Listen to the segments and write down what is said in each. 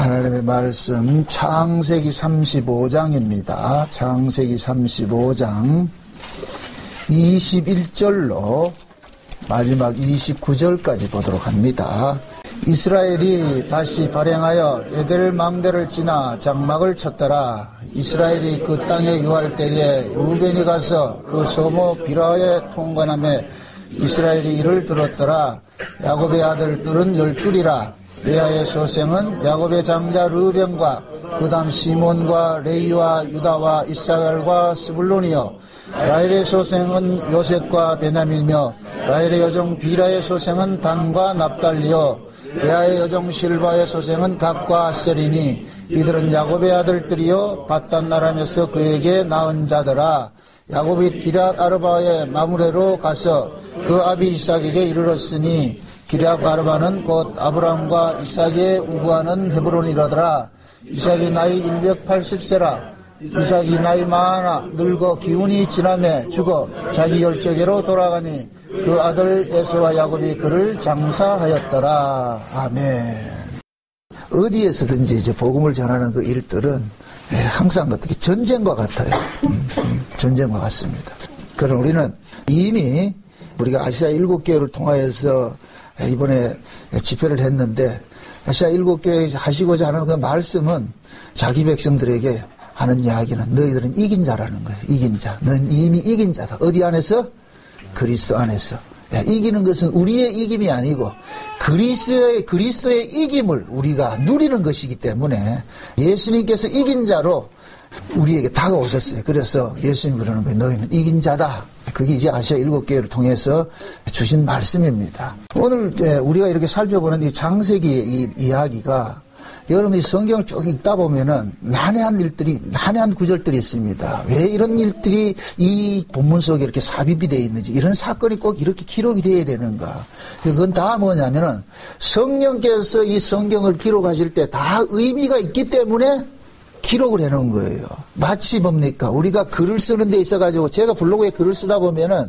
하나님의 말씀 창세기 35장입니다. 창세기 35장 21절로 마지막 29절까지 보도록 합니다. 이스라엘이 다시 발행하여 에델 망대를 지나 장막을 쳤더라. 이스라엘이 그 땅에 유할 때에 루벤이 가서 그 소모 비라에 통관하며 이스라엘이 이를 들었더라. 야곱의 아들들은 12이라. 레아의 소생은 야곱의 장자 르벤과 그 다음 시몬과 레이와 유다와 이사갈과 스불론이요, 라헬의 소생은 요셉과 베냐민이며 라헬의 여종 비라의 소생은 단과 납달리요, 레아의 여종 실바의 소생은 갓과 아셀이니 이들은 야곱의 아들들이요 밧단 나라면서 그에게 낳은 자더라. 야곱이 기럇 아르바의 마므레로 가서 그 아비 이삭에게 이르렀으니 기럇 아르바는 곧 아브람과 이삭의 우부하는 헤브론이라더라. 이삭이 나이 180세라. 이삭이 나이 많아 늙어 기운이 지나매 죽어 자기 열조에게로 돌아가니 그 아들 에서와 야곱이 그를 장사하였더라. 아멘. 어디에서든지 이제 복음을 전하는 그 일들은 항상 어떻게 전쟁과 같아요. 전쟁과 같습니다. 그럼 우리는 이미 우리가 아시아 7교회를 통하여서 이번에 집회를 했는데, 아시아 7교회 하시고자 하는 그 말씀은 자기 백성들에게 하는 이야기는 너희들은 이긴 자라는 거예요. 이긴 자. 넌 이미 이긴 자다. 어디 안에서? 그리스도 안에서. 이기는 것은 우리의 이김이 아니고 그리스도의 이김을 우리가 누리는 것이기 때문에 예수님께서 이긴 자로 우리에게 다가오셨어요. 그래서 예수님 그러는 거예요. 너희는 이긴 자다. 그게 이제 아시아 7교회를 통해서 주신 말씀입니다. 오늘 우리가 이렇게 살펴보는 이 창세기 이야기가, 여러분이 성경을 쭉 읽다 보면은 난해한 구절들이 있습니다. 왜 이런 일들이 이 본문 속에 이렇게 삽입이 되어 있는지, 이런 사건이 꼭 이렇게 기록이 되어야 되는가. 그건 다 뭐냐면은 성령께서 이 성경을 기록하실 때 다 의미가 있기 때문에 기록을 해놓은 거예요. 마치 뭡니까? 우리가 글을 쓰는 데 있어가지고, 제가 블로그에 글을 쓰다 보면은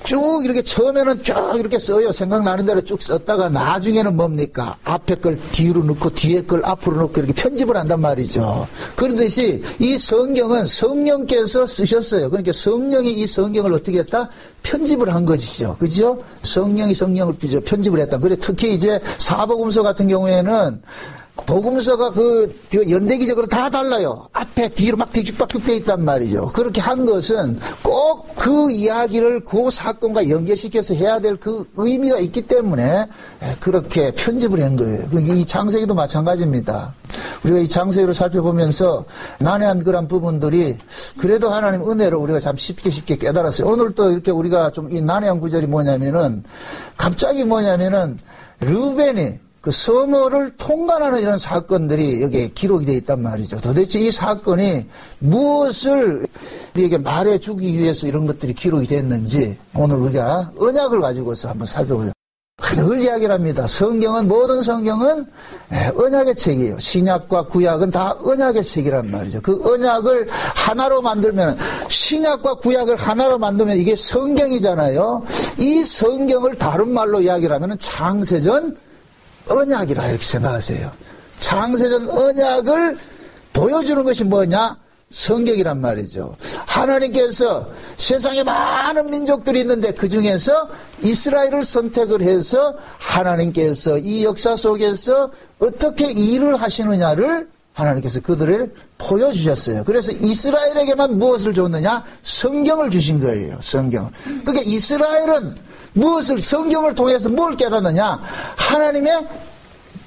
쭉 이렇게 처음에는 쭉 이렇게 써요. 생각나는 대로 쭉 썼다가 나중에는 뭡니까? 앞에 걸 뒤로 넣고 뒤에 걸 앞으로 넣고 이렇게 편집을 한단 말이죠. 그러듯이 이 성경은 성령께서 쓰셨어요. 그러니까 성령이 이 성경을 어떻게 했다? 편집을 한 것이죠. 그죠? 성령이 성령을 편집을 했다. 그래 특히 이제 사복음서 같은 경우에는 복음서가 연대기적으로 다 달라요. 앞에 뒤로 막 뒤죽박죽 돼 있단 말이죠. 그렇게 한 것은 꼭 그 이야기를 그 사건과 연결시켜서 해야 될 그 의미가 있기 때문에 그렇게 편집을 한 거예요. 이 창세기도 마찬가지입니다. 우리가 이 창세기를 살펴보면서 난해한 그런 부분들이 그래도 하나님 은혜로 우리가 참 쉽게 깨달았어요. 오늘 또 이렇게 우리가 좀 이 난해한 구절이 뭐냐면은, 갑자기 뭐냐면은 르벤이 그 서머를 통관하는 이런 사건들이 여기에 기록이 되어 있단 말이죠. 도대체 이 사건이 무엇을 우리에게 말해주기 위해서 이런 것들이 기록이 됐는지 오늘 우리가 언약을 가지고서 한번 살펴보자. 늘 이야기를 합니다. 모든 성경은 언약의 책이에요. 신약과 구약은 다 언약의 책이란 말이죠. 그 언약을 하나로 만들면, 신약과 구약을 하나로 만들면 이게 성경이잖아요. 이 성경을 다른 말로 이야기를 하면 창세전 언약이라 이렇게 생각하세요. 창세전 언약을 보여주는 것이 뭐냐? 성경이란 말이죠. 하나님께서 세상에 많은 민족들이 있는데 그 중에서 이스라엘을 선택을 해서 하나님께서 이 역사 속에서 어떻게 일을 하시느냐를 하나님께서 그들을 보여주셨어요. 그래서 이스라엘에게만 무엇을 줬느냐? 성경을 주신 거예요. 성경을. 그러니까 이스라엘은 성경을 통해서 뭘 깨닫느냐? 하나님의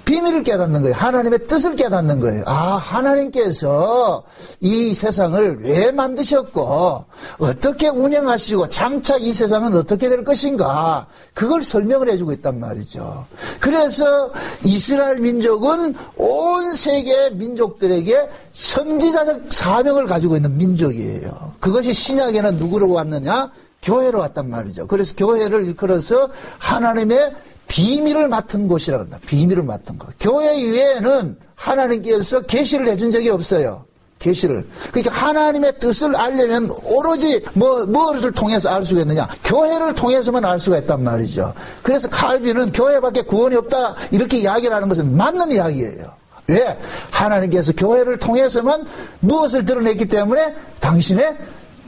비밀을 깨닫는 거예요. 하나님의 뜻을 깨닫는 거예요. 하나님께서 이 세상을 왜 만드셨고 어떻게 운영하시고 장차 이 세상은 어떻게 될 것인가, 그걸 설명을 해주고 있단 말이죠. 그래서 이스라엘 민족은 온 세계 민족들에게 선지자적 사명을 가지고 있는 민족이에요. 그것이 신약에는 누구로 왔느냐? 교회로 왔단 말이죠. 그래서 교회를 일컬어서 하나님의 비밀을 맡은 곳이라고 한다. 비밀을 맡은 곳. 교회 이외에는 하나님께서 계시를 해준 적이 없어요. 계시를. 그러니까 하나님의 뜻을 알려면 오로지 무엇을 통해서 알 수가 있느냐? 교회를 통해서만 알 수가 있단 말이죠. 그래서 칼빈은 교회밖에 구원이 없다 이렇게 이야기를 하는 것은 맞는 이야기예요. 왜? 하나님께서 교회를 통해서만 무엇을 드러냈기 때문에? 당신의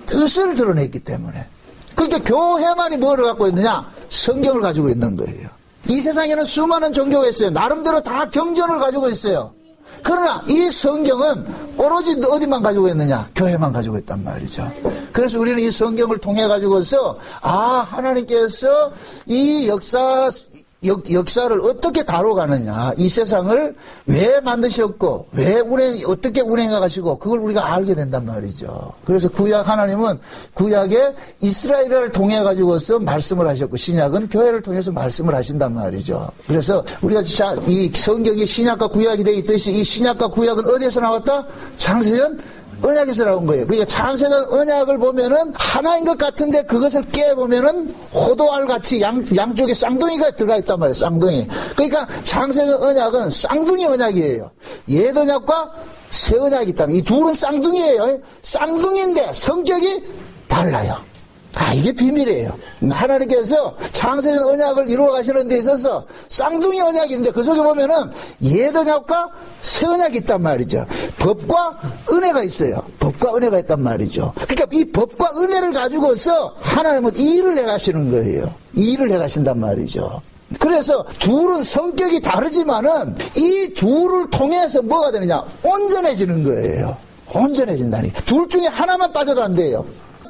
뜻을 드러냈기 때문에. 그러니까 교회만이 뭐를 갖고 있느냐? 성경을 가지고 있는 거예요. 이 세상에는 수많은 종교가 있어요. 나름대로 다 경전을 가지고 있어요. 그러나 이 성경은 오로지 어디만 가지고 있느냐? 교회만 가지고 있단 말이죠. 그래서 우리는 이 성경을 통해 가지고서 하나님께서 이 역사를 어떻게 다뤄가느냐, 이 세상을 왜 만드셨고 왜 어떻게 운행해 가시고 그걸 우리가 알게 된단 말이죠. 그래서 구약 하나님은 구약에 이스라엘을 통해 가지고서 말씀을 하셨고 신약은 교회를 통해서 말씀을 하신단 말이죠. 그래서 우리가 이 성경이 신약과 구약이 되어 있듯이 이 신약과 구약은 어디에서 나왔다? 창세전 언약에서 나온 거예요. 그러니까 창세전 언약을 보면은 하나인 것 같은데 그것을 깨보면은 호도알 같이 양쪽에 쌍둥이가 들어가 있단 말이에요. 쌍둥이. 그러니까 창세전 언약은 쌍둥이 언약이에요. 옛 언약과 새 언약이 있다는, 이 둘은 쌍둥이에요. 쌍둥이인데 성격이 달라요. 이게 비밀이에요. 하나님께서 창세전 언약을 이루어 가시는 데 있어서 쌍둥이 언약인데 그 속에 보면은 옛 언약과 새 언약이 있단 말이죠. 법과 은혜가 있어요. 법과 은혜가 있단 말이죠. 그러니까 이 법과 은혜를 가지고서 하나님은 일을 해가시는 거예요. 일을 해가신단 말이죠. 그래서 둘은 성격이 다르지만은 이 둘을 통해서 뭐가 되느냐? 온전해지는 거예요. 온전해진다니. 둘 중에 하나만 빠져도 안 돼요.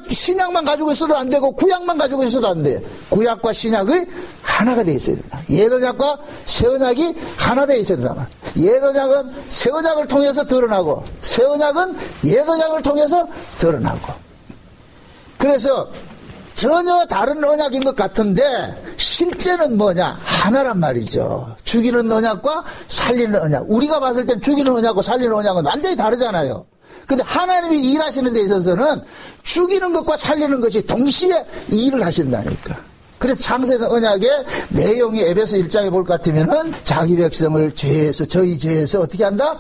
신약만 가지고 있어도 안 되고 구약만 가지고 있어도 안 돼요. 구약과 신약이 하나가 되어 있어야 된다. 옛 언약과 새 언약이 하나 되어 있어야 된다. 옛 언약은 새 언약을 통해서 드러나고 새 언약은 옛 언약을 통해서 드러나고. 그래서 전혀 다른 언약인 것 같은데 실제는 뭐냐? 하나란 말이죠. 죽이는 언약과 살리는 언약. 우리가 봤을 땐 죽이는 언약과 살리는 언약은 완전히 다르잖아요. 근데 하나님이 일하시는 데 있어서는 죽이는 것과 살리는 것이 동시에 일을 하신다니까. 그래서 창세전 언약의 내용이 에베소 1장에 볼 것 같으면은 자기 백성을 저희 죄에서 어떻게 한다?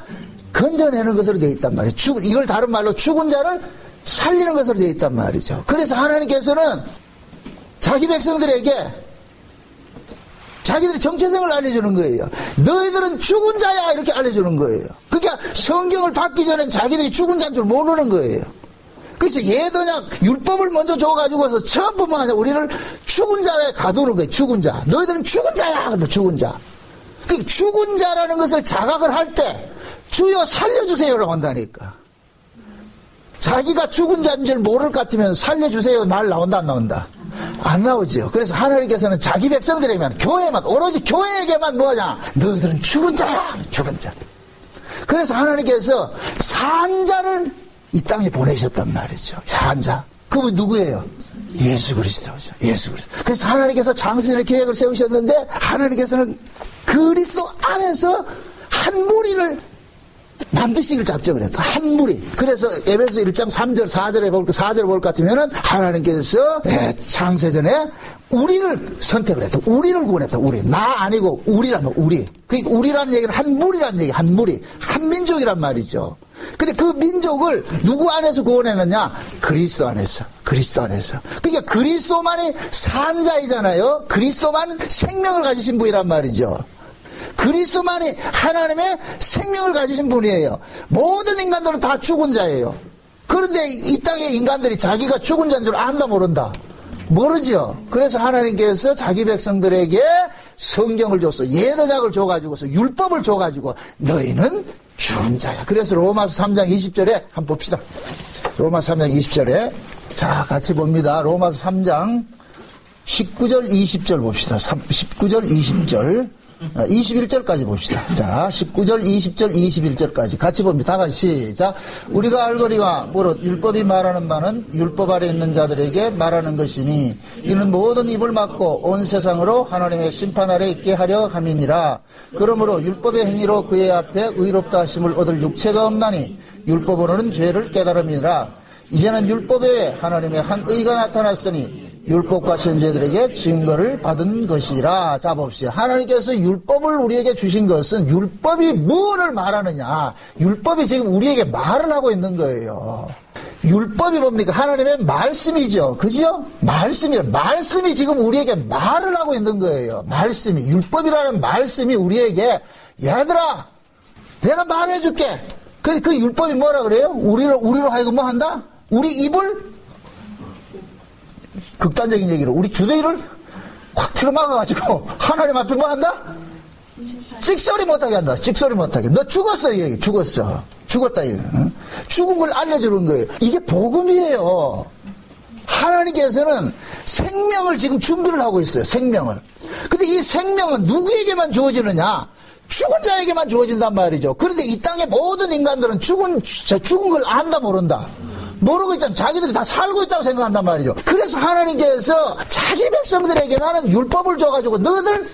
건져내는 것으로 되어 있단 말이에요. 이걸 다른 말로 죽은 자를 살리는 것으로 되어 있단 말이죠. 그래서 하나님께서는 자기 백성들에게 자기들이 정체성을 알려주는 거예요. 너희들은 죽은 자야 이렇게 알려주는 거예요. 그러니까 성경을 받기 전엔 자기들이 죽은 자인 줄 모르는 거예요. 그래서 옛 언약 율법을 먼저 줘가지고서 처음부터 하자 우리를 죽은 자에 가두는 거예요. 죽은 자. 너희들은 죽은 자야. 근데 죽은 자. 그 죽은 자라는 것을 자각을 할 때 주여 살려주세요라고 한다니까. 자기가 죽은 자인 줄 모를 것 같으면 살려주세요 말 나온다 안 나온다? 안 나오죠. 그래서 하나님께서는 자기 백성들에게만 교회만 오로지 교회에게만 뭐냐? 너희들은 죽은 자야. 죽은 자. 그래서 하나님께서 산자를 이 땅에 보내셨단 말이죠. 산자. 그분 누구예요? 예수 그리스도죠. 예수 그리스도. 그래서 하나님께서 창세전의 계획을 세우셨는데 하나님께서는 그리스도 안에서 한 무리를 만드시기를 작정을 했다. 한 무리. 그래서 에베소 1장 3절, 4절에 볼 것 같으면은 하나님께서 창세전에 우리를 선택을 했다. 우리를 구원했다. 우리. 나 아니고 우리라면 우리. 그러니까 우리라는 얘기는 한 무리라는 얘기, 한 무리. 한 민족이란 말이죠. 근데 그 민족을 누구 안에서 구원했느냐? 그리스도 안에서. 그리스도 안에서. 그러니까 그리스도만이 산자이잖아요. 그리스도만 생명을 가지신 분이란 말이죠. 그리스도만이 하나님의 생명을 가지신 분이에요. 모든 인간들은 다 죽은 자예요. 그런데 이 땅의 인간들이 자기가 죽은 자인 줄 안다 모른다? 모르죠. 그래서 하나님께서 자기 백성들에게 성경을 줬어. 옛 언약을 줘가지고서 율법을 줘가지고 너희는 죽은 자야. 그래서 로마서 3장 20절에 한번 봅시다. 로마서 3장 20절에 자 같이 봅니다. 로마서 3장 19절 20절 봅시다. 19절 20절 21절까지 봅시다. 자, 19절, 20절, 21절까지 같이 봅니다. 다 같이 시작. 우리가 알거니와 무릇 율법이 말하는 바는 율법 아래 있는 자들에게 말하는 것이니 이는 모든 입을 막고 온 세상으로 하나님의 심판 아래 있게 하려 함이니라. 그러므로 율법의 행위로 그의 앞에 의롭다 하심을 얻을 육체가 없나니 율법으로는 죄를 깨달음이니라. 이제는 율법에 하나님의 한 의가 나타났으니 율법과 선지자들에게 증거를 받은 것이라. 자 봅시다. 하나님께서 율법을 우리에게 주신 것은 율법이 무엇을 말하느냐. 율법이 지금 우리에게 말을 하고 있는 거예요. 율법이 뭡니까? 하나님의 말씀이죠. 그죠? 말씀이 지금 우리에게 말을 하고 있는 거예요. 말씀이. 율법이라는 말씀이 우리에게 얘들아 내가 말해줄게. 그 율법이 뭐라 그래요? 우리로 하여금 뭐 한다? 우리 입을, 극단적인 얘기로, 우리 주둥이를 확 틀어막아가지고, 하나님 앞에 뭐 한다? 찍소리 못하게 한다. 찍소리 못하게. 너 죽었어, 이 얘기. 죽었어. 죽었다, 이거. 응? 죽은 걸 알려주는 거예요. 이게 복음이에요. 하나님께서는 생명을 지금 준비를 하고 있어요. 생명을. 근데 이 생명은 누구에게만 주어지느냐? 죽은 자에게만 주어진단 말이죠. 그런데 이 땅의 모든 인간들은 죽은 걸 안다 모른다. 모르고 있잖아. 자기들이 다 살고 있다고 생각한단 말이죠. 그래서 하나님께서 자기 백성들에게 나는 율법을 줘가지고 너희들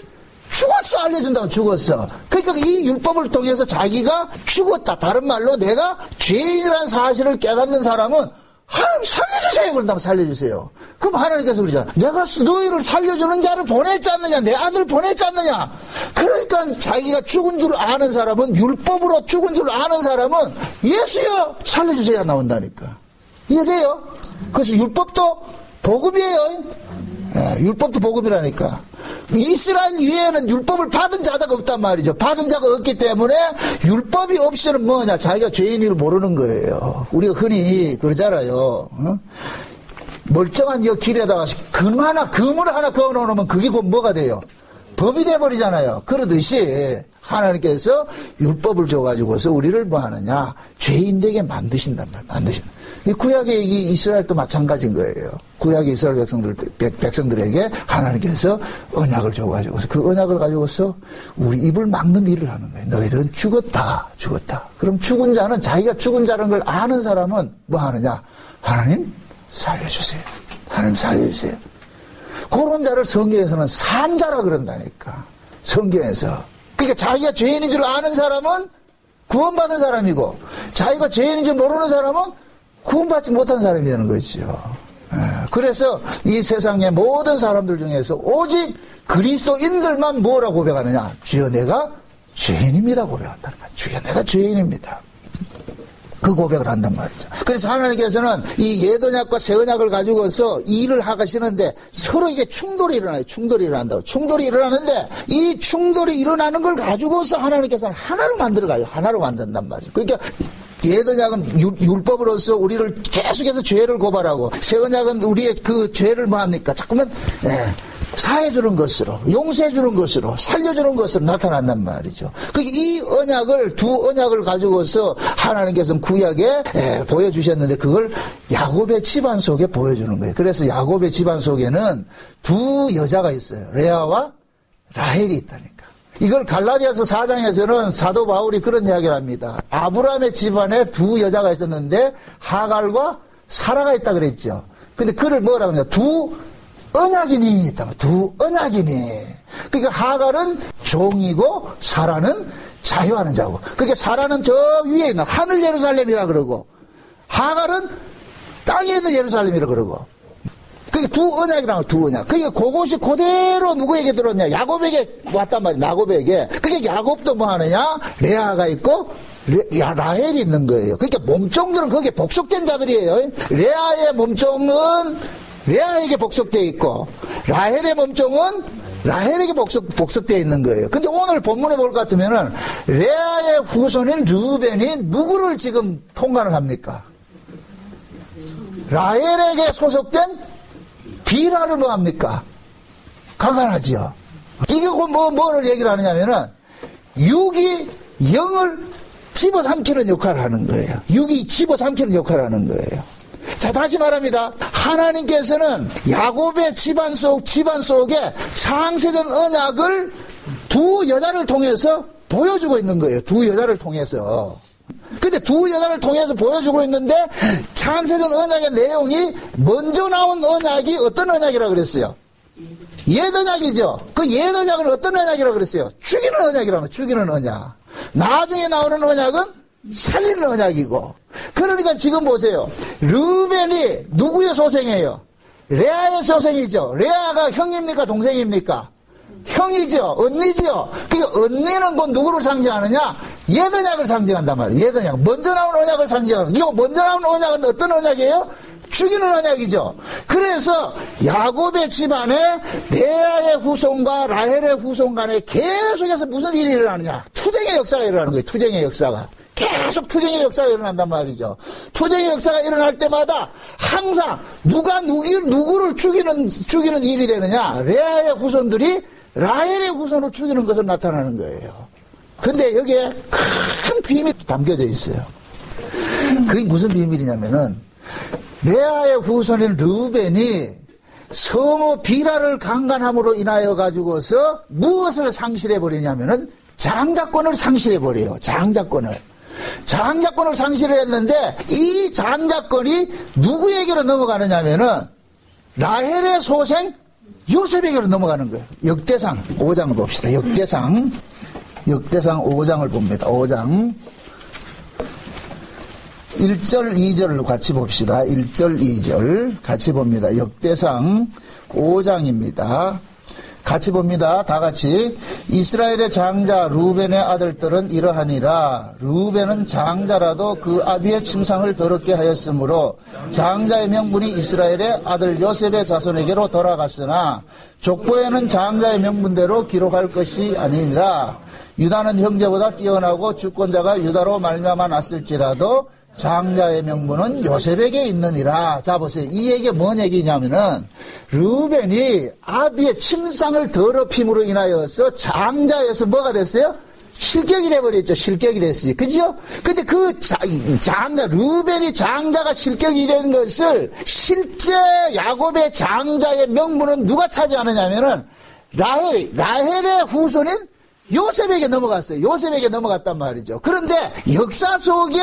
죽었어 알려준다고. 죽었어. 그러니까 이 율법을 통해서 자기가 죽었다. 다른 말로 내가 죄인이라는 사실을 깨닫는 사람은 하나님 살려주세요. 그런다면 살려주세요. 그럼 하나님께서 그러잖아. 내가 너희를 살려주는 자를 보냈지 않느냐. 내 아들을 보냈지 않느냐. 그러니까 자기가 죽은 줄 아는 사람은, 율법으로 죽은 줄 아는 사람은 예수여 살려주세요 나온다니까. 이해돼요? 그래서 율법도 복음이에요. 율법도 복음이라니까. 이스라엘 위에는 율법을 받은 자가 없단 말이죠. 받은 자가 없기 때문에 율법이 없이는 뭐냐, 자기가 죄인을 모르는 거예요. 우리가 흔히 그러잖아요. 어? 멀쩡한 이 길에다가 금을 하나 그어놓으면 그게 곧 뭐가 돼요? 법이 돼버리잖아요. 그러듯이 하나님께서 율법을 줘가지고서 우리를 뭐 하느냐, 죄인되게 만드신단 말이에요. 만드신다. 이 구약의 이 이스라엘도 마찬가지인 거예요. 구약의 이스라엘 백성들에게 하나님께서 언약을 줘가지고서 그 언약을 가지고서 우리 입을 막는 일을 하는 거예요. 너희들은 죽었다. 그럼 죽은 자는, 자기가 죽은 자라는 걸 아는 사람은 뭐 하느냐? 하나님 살려주세요. 하나님 살려주세요. 그런 자를 성경에서는 산자라 그런다니까. 성경에서. 그러니까 자기가 죄인인 줄 아는 사람은 구원받은 사람이고, 자기가 죄인인 줄 모르는 사람은 구원받지 못한 사람이 되는 거죠. 그래서 이 세상의 모든 사람들 중에서 오직 그리스도인들만 뭐라고 고백하느냐? 주여 내가 죄인입니다 고백한다는 거예요. 주여 내가 죄인입니다. 그 고백을 한단 말이죠. 그래서 하나님께서는 이 옛 언약과 새 언약을 가지고서 이 일을 하시는데 서로 이게 충돌이 일어나요. 충돌이 일어난다고. 충돌이 일어나는데 이 충돌이 일어나는 걸 가지고서 하나님께서는 하나로 만들어가요. 하나로 만든단 말이죠. 그러니까 옛 언약은 율법으로서 우리를 계속해서 죄를 고발하고, 새 언약은 우리의 그 죄를 뭐 합니까? 자꾸만 사해주는 것으로, 용서해주는 것으로, 살려주는 것으로 나타난단 말이죠. 이 언약을, 두 언약을 가지고서 하나님께서는 구약에 보여주셨는데 그걸 야곱의 집안 속에 보여주는 거예요. 그래서 야곱의 집안 속에는 두 여자가 있어요. 레아와 라헬이 있다니까. 이걸 갈라디아서 4장에서는 사도 바울이 그런 이야기를 합니다. 아브라함의 집안에 두 여자가 있었는데 하갈과 사라가 있다 그랬죠. 근데 그를 뭐라고 하냐? 두 언약인이 있다. 두 언약인이. 그러니까 하갈은 종이고 사라는 자유하는 자고. 그러니까 사라는 저 위에 있는 하늘 예루살렘이라 그러고, 하갈은 땅에 있는 예루살렘이라 그러고. 그게 두 언약이라고, 두 언약. 그게 그것이 그대로 누구에게 들었냐? 야곱에게 왔단 말이야, 야곱에게. 그게 야곱도 뭐 하느냐? 레아가 있고, 라헬이 있는 거예요. 그러니까 몸종들은 거기에 복속된 자들이에요. 레아의 몸종은 레아에게 복속되어 있고, 라헬의 몸종은 라헬에게 복속되어 있는 거예요. 근데 오늘 본문에 볼 것 같으면은, 레아의 후손인 르우벤이 누구를 지금 통관을 합니까? 라헬에게 소속된 비라를 뭐 합니까? 강간하지요. 이게 뭐를 얘기를 하느냐면은, 육이 영을 집어삼키는 역할을 하는 거예요. 육이 집어삼키는 역할을 하는 거예요. 자, 다시 말합니다. 하나님께서는 야곱의 집안 속에 창세전 언약을 두 여자를 통해서 보여주고 있는 거예요. 두 여자를 통해서. 근데 두 여자를 통해서 보여주고 있는데, 창세전 언약의 내용이 먼저 나온 언약이 어떤 언약이라고 그랬어요? 옛 언약이죠. 그 옛 언약은 어떤 언약이라고 그랬어요? 죽이는 언약이라고. 죽이는 언약. 나중에 나오는 언약은 살리는 언약이고. 그러니까 지금 보세요. 르우벤이 누구의 소생이에요? 레아의 소생이죠. 레아가 형입니까 동생입니까? 형이죠. 언니죠. 그러니까 언니는 곧 누구를 상징하느냐? 옛 언약을 상징한단 말이에요. 옛 언약. 먼저 나온 언약을 상징하는. 이거 먼저 나온 언약은 어떤 언약이에요? 죽이는 언약이죠. 그래서 야곱의 집안에 레아의 후손과 라헬의 후손 간에 계속해서 무슨 일이 일어나느냐. 투쟁의 역사가 일어나는 거예요. 투쟁의 역사가. 계속 투쟁의 역사가 일어난단 말이죠. 투쟁의 역사가 일어날 때마다 항상 누가 누구를 죽이는 일이 되느냐. 레아의 후손들이 라헬의 후손을 죽이는 것으로 나타나는 거예요. 근데 여기에 큰 비밀이 담겨져 있어요. 그게 무슨 비밀이냐면은 레아의 후손인 르우벤이 성읍 비라를 강간함으로 인하여 가지고서 무엇을 상실해 버리냐면은 장자권을 상실해 버려요. 장자권을 상실을 했는데 이 장자권이 누구에게로 넘어가느냐면은 라헬의 소생 요셉에게로 넘어가는 거예요. 역대상 5장을 봅시다. 역대상 5장을 봅니다. 5장 1절 2절을 같이 봅시다. 1절 2절 같이 봅니다. 역대상 5장입니다. 같이 봅니다. 다 같이. 이스라엘의 장자 루벤의 아들들은 이러하니라. 루벤은 장자라도 그 아비의 침상을 더럽게 하였으므로 장자의 명분이 이스라엘의 아들 요셉의 자손에게로 돌아갔으나 족보에는 장자의 명분대로 기록할 것이 아니니라. 유다는 형제보다 뛰어나고 주권자가 유다로 말미암아 났을지라도 장자의 명분은 요셉에게 있느니라. 자 보세요. 이 얘기가 뭔 얘기냐면은 르우벤이 아비의 침상을 더럽힘으로 인하여서 장자에서 뭐가 됐어요? 실격이 돼버렸죠. 실격이 됐어요. 그죠? 근데 그 르우벤이 장자가 실격이 된 것을 실제 야곱의 장자의 명분은 누가 차지하느냐면은 라헬의 후손인 요셉에게 넘어갔어요. 요셉에게 넘어갔단 말이죠. 그런데 역사 속에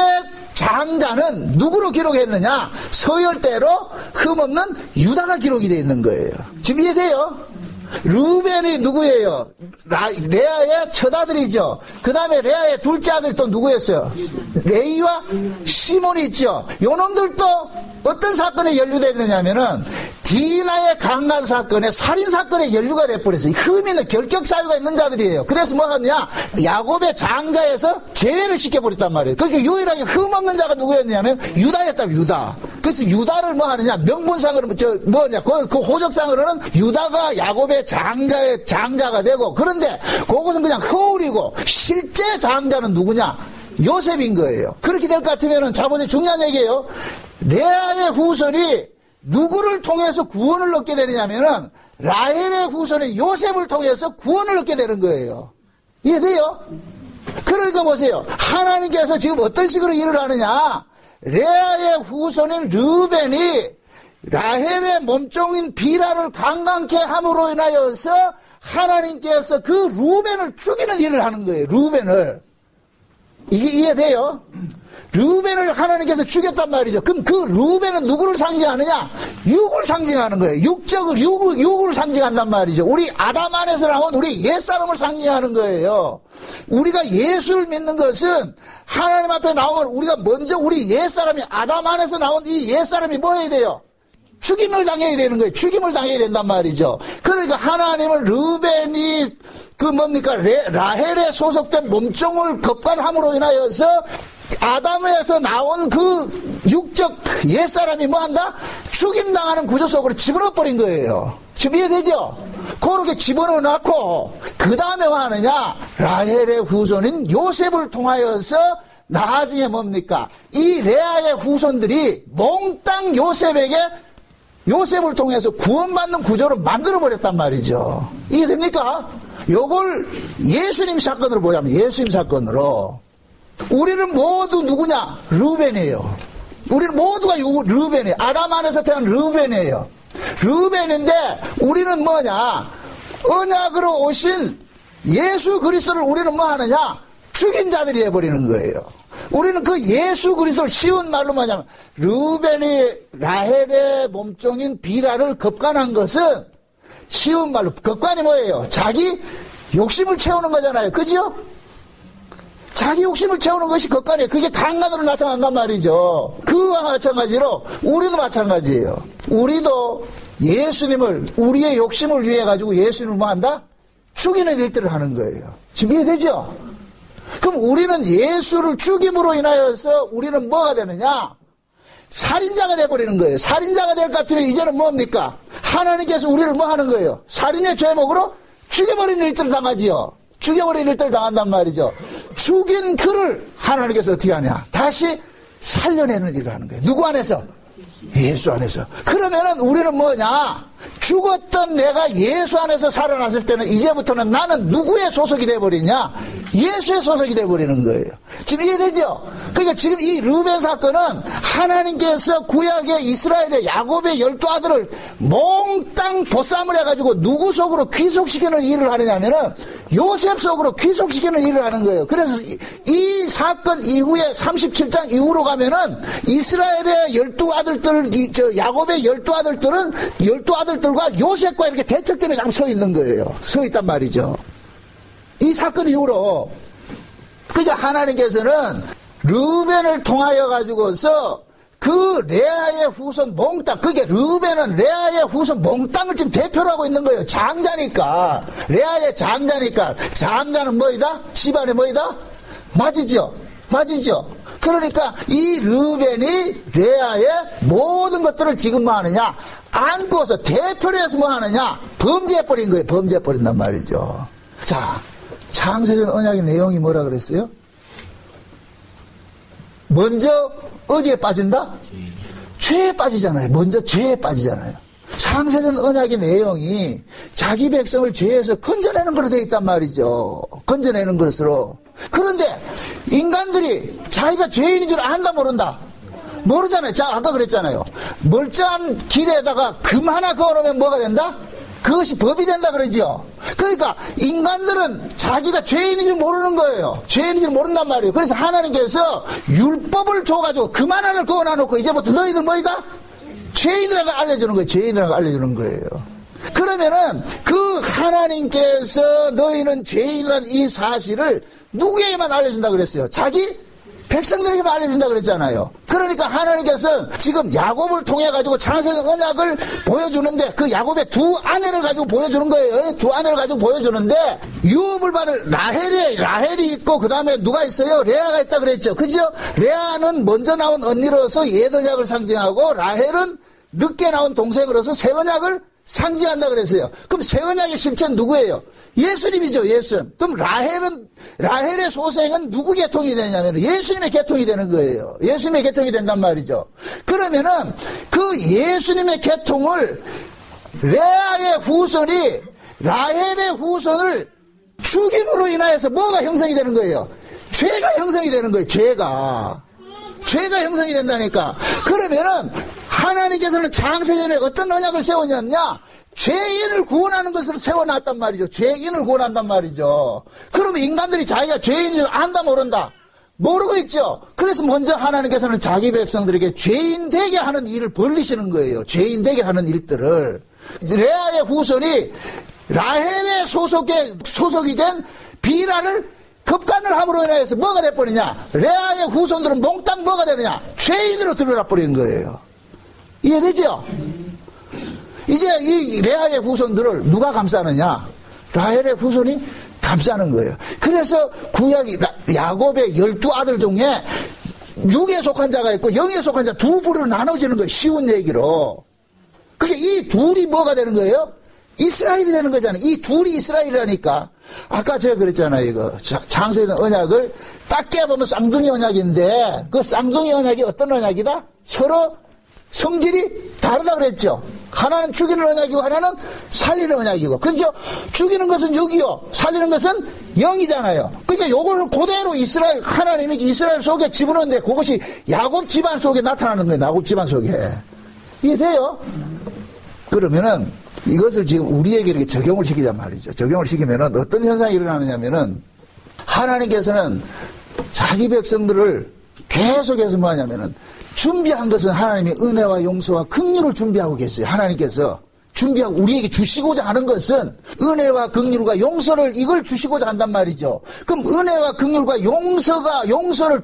장자는 누구로 기록했느냐? 서열대로 흠없는 유다가 기록이 되어 있는 거예요. 지금 이해돼요? 르우벤이 누구예요? 레아의 첫아들이죠. 그 다음에 레아의 둘째 아들 또 누구였어요? 레이와 시몬이 있죠. 요놈들도 어떤 사건에 연루됐느냐면은 디나의 강간 사건에 살인 사건에 연루가 돼버렸어요. 흠 있는 결격 사유가 있는 자들이에요. 그래서 뭐 하느냐? 야곱의 장자에서 제외를 시켜버렸단 말이에요. 그러니까 유일하게 흠 없는 자가 누구였냐면 유다였다. 유다. 그래서 유다를 뭐 하느냐? 명분상으로 그 호적상으로는 유다가 야곱의 장자가 되고, 그런데 그것은 그냥 허울이고 실제 장자는 누구냐? 요셉인 거예요. 그렇게 될 것 같으면은 자본의 중요한 얘기예요. 레아의 후손이 누구를 통해서 구원을 얻게 되느냐면은 라헬의 후손인 요셉을 통해서 구원을 얻게 되는 거예요. 이해돼요? 그러니까 보세요. 하나님께서 지금 어떤 식으로 일을 하느냐? 레아의 후손인 르우벤이 라헬의 몸종인 비라를 강간케 함으로 인하여서 하나님께서 그 르우벤을 죽이는 일을 하는 거예요. 르우벤을. 이게 이해돼요? 르우벤을 하나님께서 죽였단 말이죠. 그럼 그 르우벤은 누구를 상징하느냐? 육을 상징하는 거예요. 육을 상징한단 말이죠. 우리 아담 안에서 나온 우리 옛사람을 상징하는 거예요. 우리가 예수를 믿는 것은 하나님 앞에 나오면 우리가 먼저 우리 옛사람이 아담 안에서 나온 이 옛사람이 뭐 해야 돼요? 죽임을 당해야 되는 거예요. 죽임을 당해야 된단 말이죠. 그러니까 하나님은 르우벤이 라헬에 소속된 몸종을 겁간함으로 인하여서 아담에서 나온 그 육적 옛사람이 뭐 한다? 죽임당하는 구조 속으로 집어넣어 버린 거예요. 지금 이해되죠? 그렇게 집어넣어 놨고 그 다음에 뭐 하느냐? 라헬의 후손인 요셉을 통하여서 나중에 뭡니까? 이 레아의 후손들이 몽땅 요셉을 통해서 구원받는 구조를 만들어버렸단 말이죠. 이해됩니까? 요걸 예수님 사건으로 보자면 예수님 사건으로 우리는 모두 누구냐? 르우벤이에요. 우리는 모두가 르우벤이에요. 아담 안에서 태어난 르우벤이에요. 르우벤인데 우리는 뭐냐? 언약으로 오신 예수 그리스도를 우리는 뭐 하느냐? 죽인 자들이 해버리는 거예요. 우리는 그 예수 그리스도를 쉬운 말로 뭐냐면 르우벤이 라헬의 몸종인 비라를 겁간한 것은 쉬운 말로 겁간이 뭐예요? 자기 욕심을 채우는 거잖아요. 그죠? 자기 욕심을 채우는 것이 겁간이에요. 그게 강간으로 나타난단 말이죠. 그와 마찬가지로 우리도 마찬가지예요. 우리도 예수님을 우리의 욕심을 위해 가지고 예수님을 뭐 한다? 죽이는 일들을 하는 거예요. 지금 이해되죠? 그럼 우리는 예수를 죽임으로 인하여서 우리는 뭐가 되느냐? 살인자가 돼버리는 거예요. 살인자가 될 것 같으면 이제는 뭡니까? 하나님께서 우리를 뭐 하는 거예요? 살인의 죄목으로 죽여버리는 일들을 당하지요. 죽여버리는 일들을 당한단 말이죠. 죽인 그를 하나님께서 어떻게 하냐? 다시 살려내는 일을 하는 거예요. 누구 안에서? 예수 안에서. 그러면은 우리는 뭐냐? 죽었던 내가 예수 안에서 살아났을 때는 이제부터는 나는 누구의 소속이 돼버리냐? 예수의 소속이 돼버리는 거예요. 지금 이해되죠? 그러니까 지금 이 르벤 사건은 하나님께서 구약의 이스라엘의 야곱의 12아들을 몽땅 보쌈을 해가지고 누구 속으로 귀속시키는 일을 하느냐면은 요셉 속으로 귀속시키는 일을 하는 거예요. 그래서 이 사건 이후에 37장 이후로 가면은 이스라엘의 12아들들, 야곱의 12아들들은 12아들들과 요셉과 이렇게 대척점에 자꾸 서 있는 거예요. 서 있단 말이죠. 이 사건 이후로 그러니까 하나님께서는 르벤을 통하여 가지고서 그 레아의 후손 몽땅, 그게 르벤은 레아의 후손 몽땅을 지금 대표로 하고 있는 거예요. 장자니까. 레아의 장자니까. 장자는 뭐이다? 집안의 뭐이다? 맞이죠. 맞이죠. 그러니까 이 르벤이 레아의 모든 것들을 지금 뭐 하느냐? 안고서 대표로 해서 뭐 하느냐? 범죄해버린 거예요. 범죄해버린단 말이죠. 자, 창세전 언약의 내용이 뭐라 그랬어요? 먼저 어디에 빠진다? 죄에 빠지잖아요. 먼저 죄에 빠지잖아요. 창세전 언약의 내용이 자기 백성을 죄에서 건져내는 것으로 되어 있단 말이죠. 건져내는 것으로. 그런데 인간들이 자기가 죄인인 줄 안다 모른다? 모르잖아요. 자, 아까 그랬잖아요. 멀쩡한 길에다가 금 하나 그어놓으면 뭐가 된다? 그것이 법이 된다 그러지요. 그러니까 인간들은 자기가 죄인인 줄 모르는 거예요. 죄인인 줄 모른단 말이에요. 그래서 하나님께서 율법을 줘가지고 금 하나를 그어놔놓고 이제부터 너희들 뭐이다? 죄인이라고 알려주는 거예요. 죄인이라고 알려주는 거예요. 그러면은 그 하나님께서 너희는 죄인이라는 이 사실을 누구에게만 알려준다 그랬어요? 자기 백성들에게만 알려준다 그랬잖아요. 그러니까 하나님께서 지금 야곱을 통해 가지고 창세전 언약을 보여주는데 그 야곱의 두 아내를 가지고 보여주는 거예요. 두 아내를 가지고 보여주는데 유업을 받을 라헬이 있고 그 다음에 누가 있어요? 레아가 있다 그랬죠. 그죠? 레아는 먼저 나온 언니로서 옛 언약을 상징하고 라헬은 늦게 나온 동생으로서 새 언약을 상징한다 그랬어요. 그럼 새 언약의 실체는 누구예요? 예수님이죠. 예수님. 그럼 라헬의 소생은 누구 계통이 되냐면 예수님의 계통이 되는 거예요. 예수님의 계통이 된단 말이죠. 그러면은 그 예수님의 계통을 레아의 후손이 라헬의 후손을 죽임으로 인하여서 뭐가 형성이 되는 거예요? 죄가 형성이 되는 거예요. 죄가 형성이 된다니까. 그러면은 하나님께서는 창세전에 어떤 언약을 세웠냐? 죄인을 구원하는 것으로 세워놨단 말이죠. 죄인을 구원한단 말이죠. 그러면 인간들이 자기가 죄인인 줄 안다 모른다? 모르고 있죠. 그래서 먼저 하나님께서는 자기 백성들에게 죄인 되게 하는 일을 벌리시는 거예요. 죄인 되게 하는 일들을. 레아의 후손이 라헬의 소속이 된 비라를 급간을 함으로 인해서 뭐가 돼버리냐? 레아의 후손들은 몽땅 뭐가 되느냐? 죄인으로 드러나 버린 거예요. 이해되죠? 이제 이 레아의 후손들을 누가 감싸느냐? 라헬의 후손이 감싸는 거예요. 그래서 구약이 야곱의 12아들 중에 육에 속한 자가 있고 영에 속한 자 두 부류로 나눠지는 거예요. 쉬운 얘기로. 그게 이 둘이 뭐가 되는 거예요? 이스라엘이 되는 거잖아요. 이 둘이 이스라엘이라니까. 아까 제가 그랬잖아요. 이거 창세전 언약을 딱 깨보면 쌍둥이 언약인데 그 쌍둥이 언약이 어떤 언약이다? 서로 성질이 다르다 그랬죠. 하나는 죽이는 언약이고 하나는 살리는 언약이고. 그렇죠? 죽이는 것은 6이요. 살리는 것은 0이잖아요. 그러니까 요거를 그대로 이스라엘 하나님이 이스라엘 속에 집어넣는데 그것이 야곱 집안 속에 나타나는 거예요. 야곱 집안 속에. 이해돼요? 그러면은 이것을 지금 우리에게 이렇게 적용을 시키자 말이죠. 적용을 시키면은 어떤 현상이 일어나느냐면은 하나님께서는 자기 백성들을 계속해서 뭐 하냐면은 준비한 것은 하나님의 은혜와 용서와 긍휼을 준비하고 계세요. 하나님께서 준비하고 우리에게 주시고자 하는 것은 은혜와 긍휼과 용서를 이걸 주시고자 한단 말이죠. 그럼 은혜와 긍휼과 용서를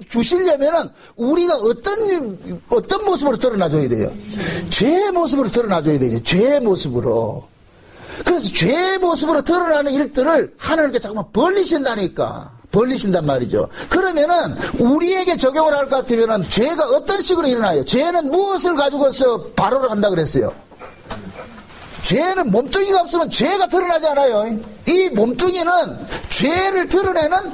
주시려면은 우리가 어떤 모습으로 드러나줘야 돼요? 죄의 모습으로 드러나줘야 되죠. 죄의 모습으로. 그래서 죄의 모습으로 드러나는 일들을 하나님께 자꾸만 벌리신다니까. 벌리신단 말이죠. 그러면은 우리에게 적용을 할 것 같으면은 죄가 어떤 식으로 일어나요? 죄는 무엇을 가지고서 발호를 한다 그랬어요? 죄는 몸뚱이가 없으면 죄가 드러나지 않아요. 이 몸뚱이는 죄를 드러내는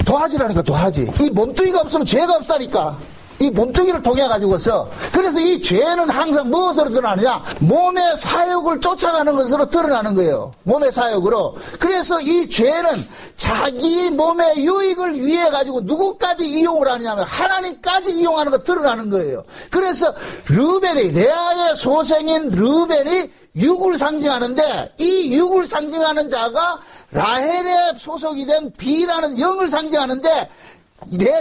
도화지라니까, 도화지. 이 몸뚱이가 없으면 죄가 없다니까. 이 몸뚱이를 통해 가지고서. 그래서 이 죄는 항상 무엇으로 드러나느냐? 몸의 사욕을 쫓아가는 것으로 드러나는 거예요. 몸의 사욕으로. 그래서 이 죄는 자기 몸의 유익을 위해 가지고 누구까지 이용을 하느냐면 하나님까지 이용하는 거 드러나는 거예요. 그래서 르벤이, 레아의 소생인 르벤이 육을 상징하는데, 이 육을 상징하는 자가 라헬의 소속이 된 비라는 영을 상징하는데,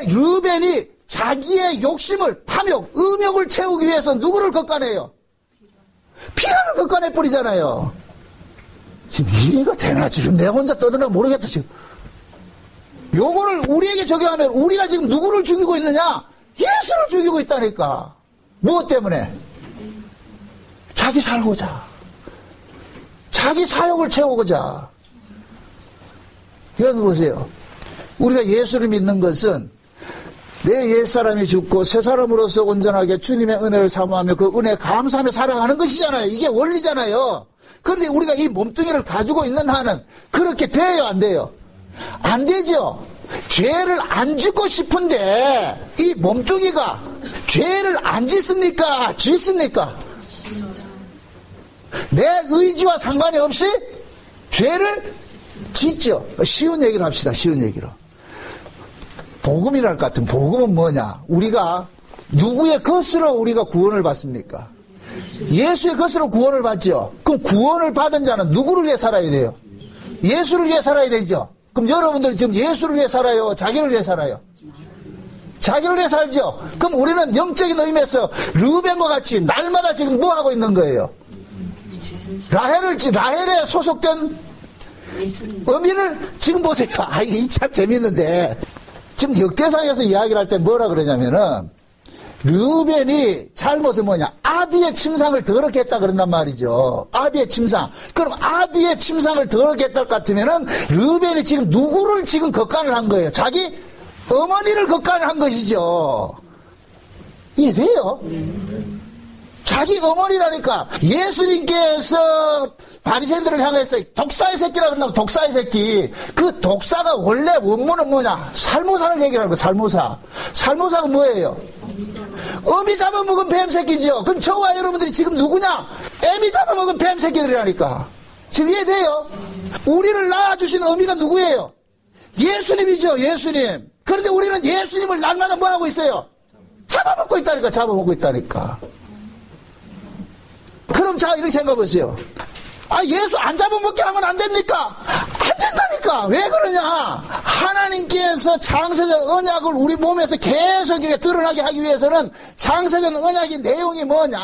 르벤이 자기의 욕심을, 탐욕, 음욕을 채우기 위해서 누구를 걷어내요? 비라를 걷어내 버리잖아요. 지금 이해가 되나? 지금 내가 혼자 떠드나 모르겠다, 지금. 요거를 우리에게 적용하면 우리가 지금 누구를 죽이고 있느냐? 예수를 죽이고 있다니까. 무엇 때문에? 자기 살고자. 자기 사욕을 채우고자. 여러분 보세요. 우리가 예수를 믿는 것은 내 옛사람이 죽고 새 사람으로서 온전하게 주님의 은혜를 사모하며 그 은혜에 감사하며 살아가는 것이잖아요. 이게 원리잖아요. 그런데 우리가 이 몸뚱이를 가지고 있는 한은 그렇게 돼요, 안 돼요? 안 되죠. 죄를 안 짓고 싶은데 이 몸뚱이가 죄를 안 짓습니까? 짓습니까? 내 의지와 상관이 없이 죄를 짓죠. 쉬운 얘기를 합시다. 쉬운 얘기로. 복음이랄 것 같은 복음은 뭐냐? 우리가 누구의 것으로 우리가 구원을 받습니까? 예수의 것으로 구원을 받죠. 그럼 구원을 받은 자는 누구를 위해 살아야 돼요? 예수를 위해 살아야 되죠. 그럼 여러분들은 지금 예수를 위해 살아요? 자기를 위해 살아요? 자기를 위해 살죠. 그럼 우리는 영적인 의미에서 르벤과 같이 날마다 지금 뭐 하고 있는 거예요? 라헬에 소속된 의미를 지금 보세요. 아, 이게 참 재밌는데. 지금 역대상에서 이야기를 할 때 뭐라 그러냐면은, 르벤이 잘못은 뭐냐? 아비의 침상을 더럽게 했다 그런단 말이죠. 아비의 침상. 그럼 아비의 침상을 더럽게 했다 것 같으면은, 르벤이 지금 누구를 지금 겉간을 한 거예요? 자기 어머니를 겉간을 한 것이죠. 이해돼요? 자기 어머니라니까. 예수님께서 바리새인들을 향해서 독사의 새끼라고 그런다고, 독사의 새끼. 그 독사가 원래 원문은 뭐냐? 살모사를 얘기하는 거예요. 살모사. 살모사가 뭐예요? 어미 잡아먹은 뱀 새끼죠. 그럼 저와 여러분들이 지금 누구냐? 애미 잡아먹은 뱀 새끼들이라니까. 지금 이해돼요? 우리를 낳아주신 어미가 누구예요? 예수님이죠. 예수님. 그런데 우리는 예수님을 날마다 뭐 하고 있어요? 잡아먹고 있다니까. 잡아먹고 있다니까. 그럼 자, 이렇게 생각해보세요. 아, 예수 안 잡아먹게 하면 안 됩니까? 안 된다니까. 왜 그러냐? 하나님께서 창세전 언약을 우리 몸에서 계속 이렇게 드러나게 하기 위해서는 창세전 언약의 내용이 뭐냐?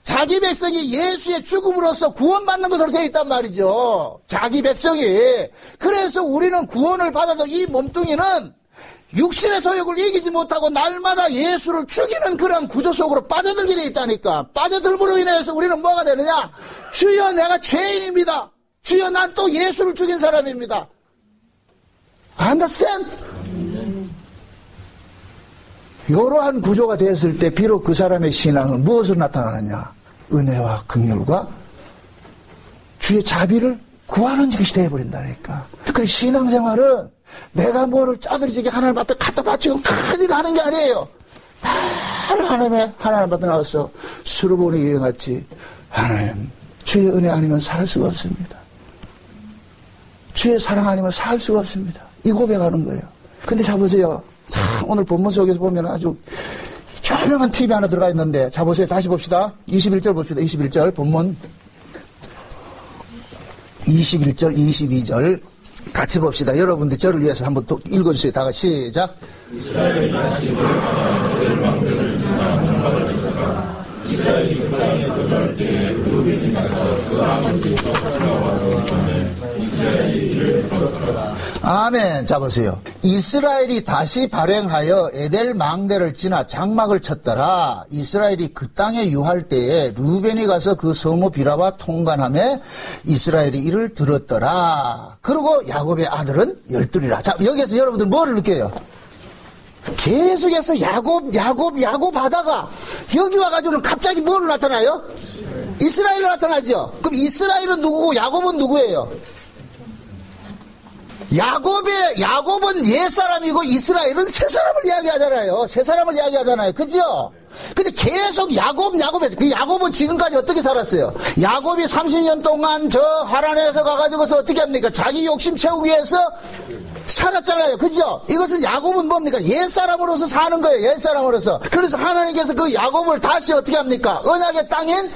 자기 백성이 예수의 죽음으로써 구원받는 것으로 되어 있단 말이죠. 자기 백성이. 그래서 우리는 구원을 받아도 이 몸뚱이는 육신의 소욕을 이기지 못하고 날마다 예수를 죽이는 그런 구조 속으로 빠져들게 돼 있다니까. 빠져들므로 인해서 우리는 뭐가 되느냐? 주여, 내가 죄인입니다. 주여, 난 또 예수를 죽인 사람입니다. Understand? 이러한 구조가 되었을 때 비록 그 사람의 신앙은 무엇으로 나타나느냐? 은혜와 긍휼과 주의 자비를 구하는 것이 되어버린다니까. 그 신앙생활은 내가 뭐를 짜들이지게 하나님 앞에 갖다 바치고 큰일 하는 게 아니에요. 늘 하나님 앞에 나와서 수르보니 여행같이 하나님, 주의 은혜 아니면 살 수가 없습니다. 주의 사랑 아니면 살 수가 없습니다. 이 고백하는 거예요. 근데 자 보세요. 참 오늘 본문 속에서 보면 아주 조명한 팁이 하나 들어가 있는데, 자 보세요. 다시 봅시다. 21절 봅시다. 21절 본문 21절 22절 같이 봅시다. 여러분들 저를 위해서 한번 또 읽어주세요. 다 같이 시작. 이스라엘이 다시 돌아가 그들 왕들을 지나 정박을 치다가 이스라엘이 그 땅에 거주할 때에 그 아멘. 자 보세요. 이스라엘이 다시 발행하여 에델 망대를 지나 장막을 쳤더라. 이스라엘이 그 땅에 유할 때에 르우벤이 가서 그 성읍 비라와 통관하며 이스라엘이 이를 들었더라. 그리고 야곱의 아들은 12이라. 자, 여기에서 여러분들 뭐를 느껴요? 계속해서 야곱 하다가 여기 와가지고는 갑자기 뭐로 나타나요? 이스라엘로 나타나죠. 그럼 이스라엘은 누구고 야곱은 누구예요? 야곱은 옛사람이고 이스라엘은 새사람을 이야기하잖아요. 새사람을 이야기하잖아요. 그죠? 근데 계속 야곱에서, 그 야곱은 지금까지 어떻게 살았어요? 야곱이 30년 동안 저 하란에서 가가지고서 어떻게 합니까? 자기 욕심 채우기 위해서 살았잖아요. 그죠? 이것은 야곱은 뭡니까? 옛사람으로서 사는 거예요. 옛사람으로서. 그래서 하나님께서 그 야곱을 다시 어떻게 합니까? 언약의 땅인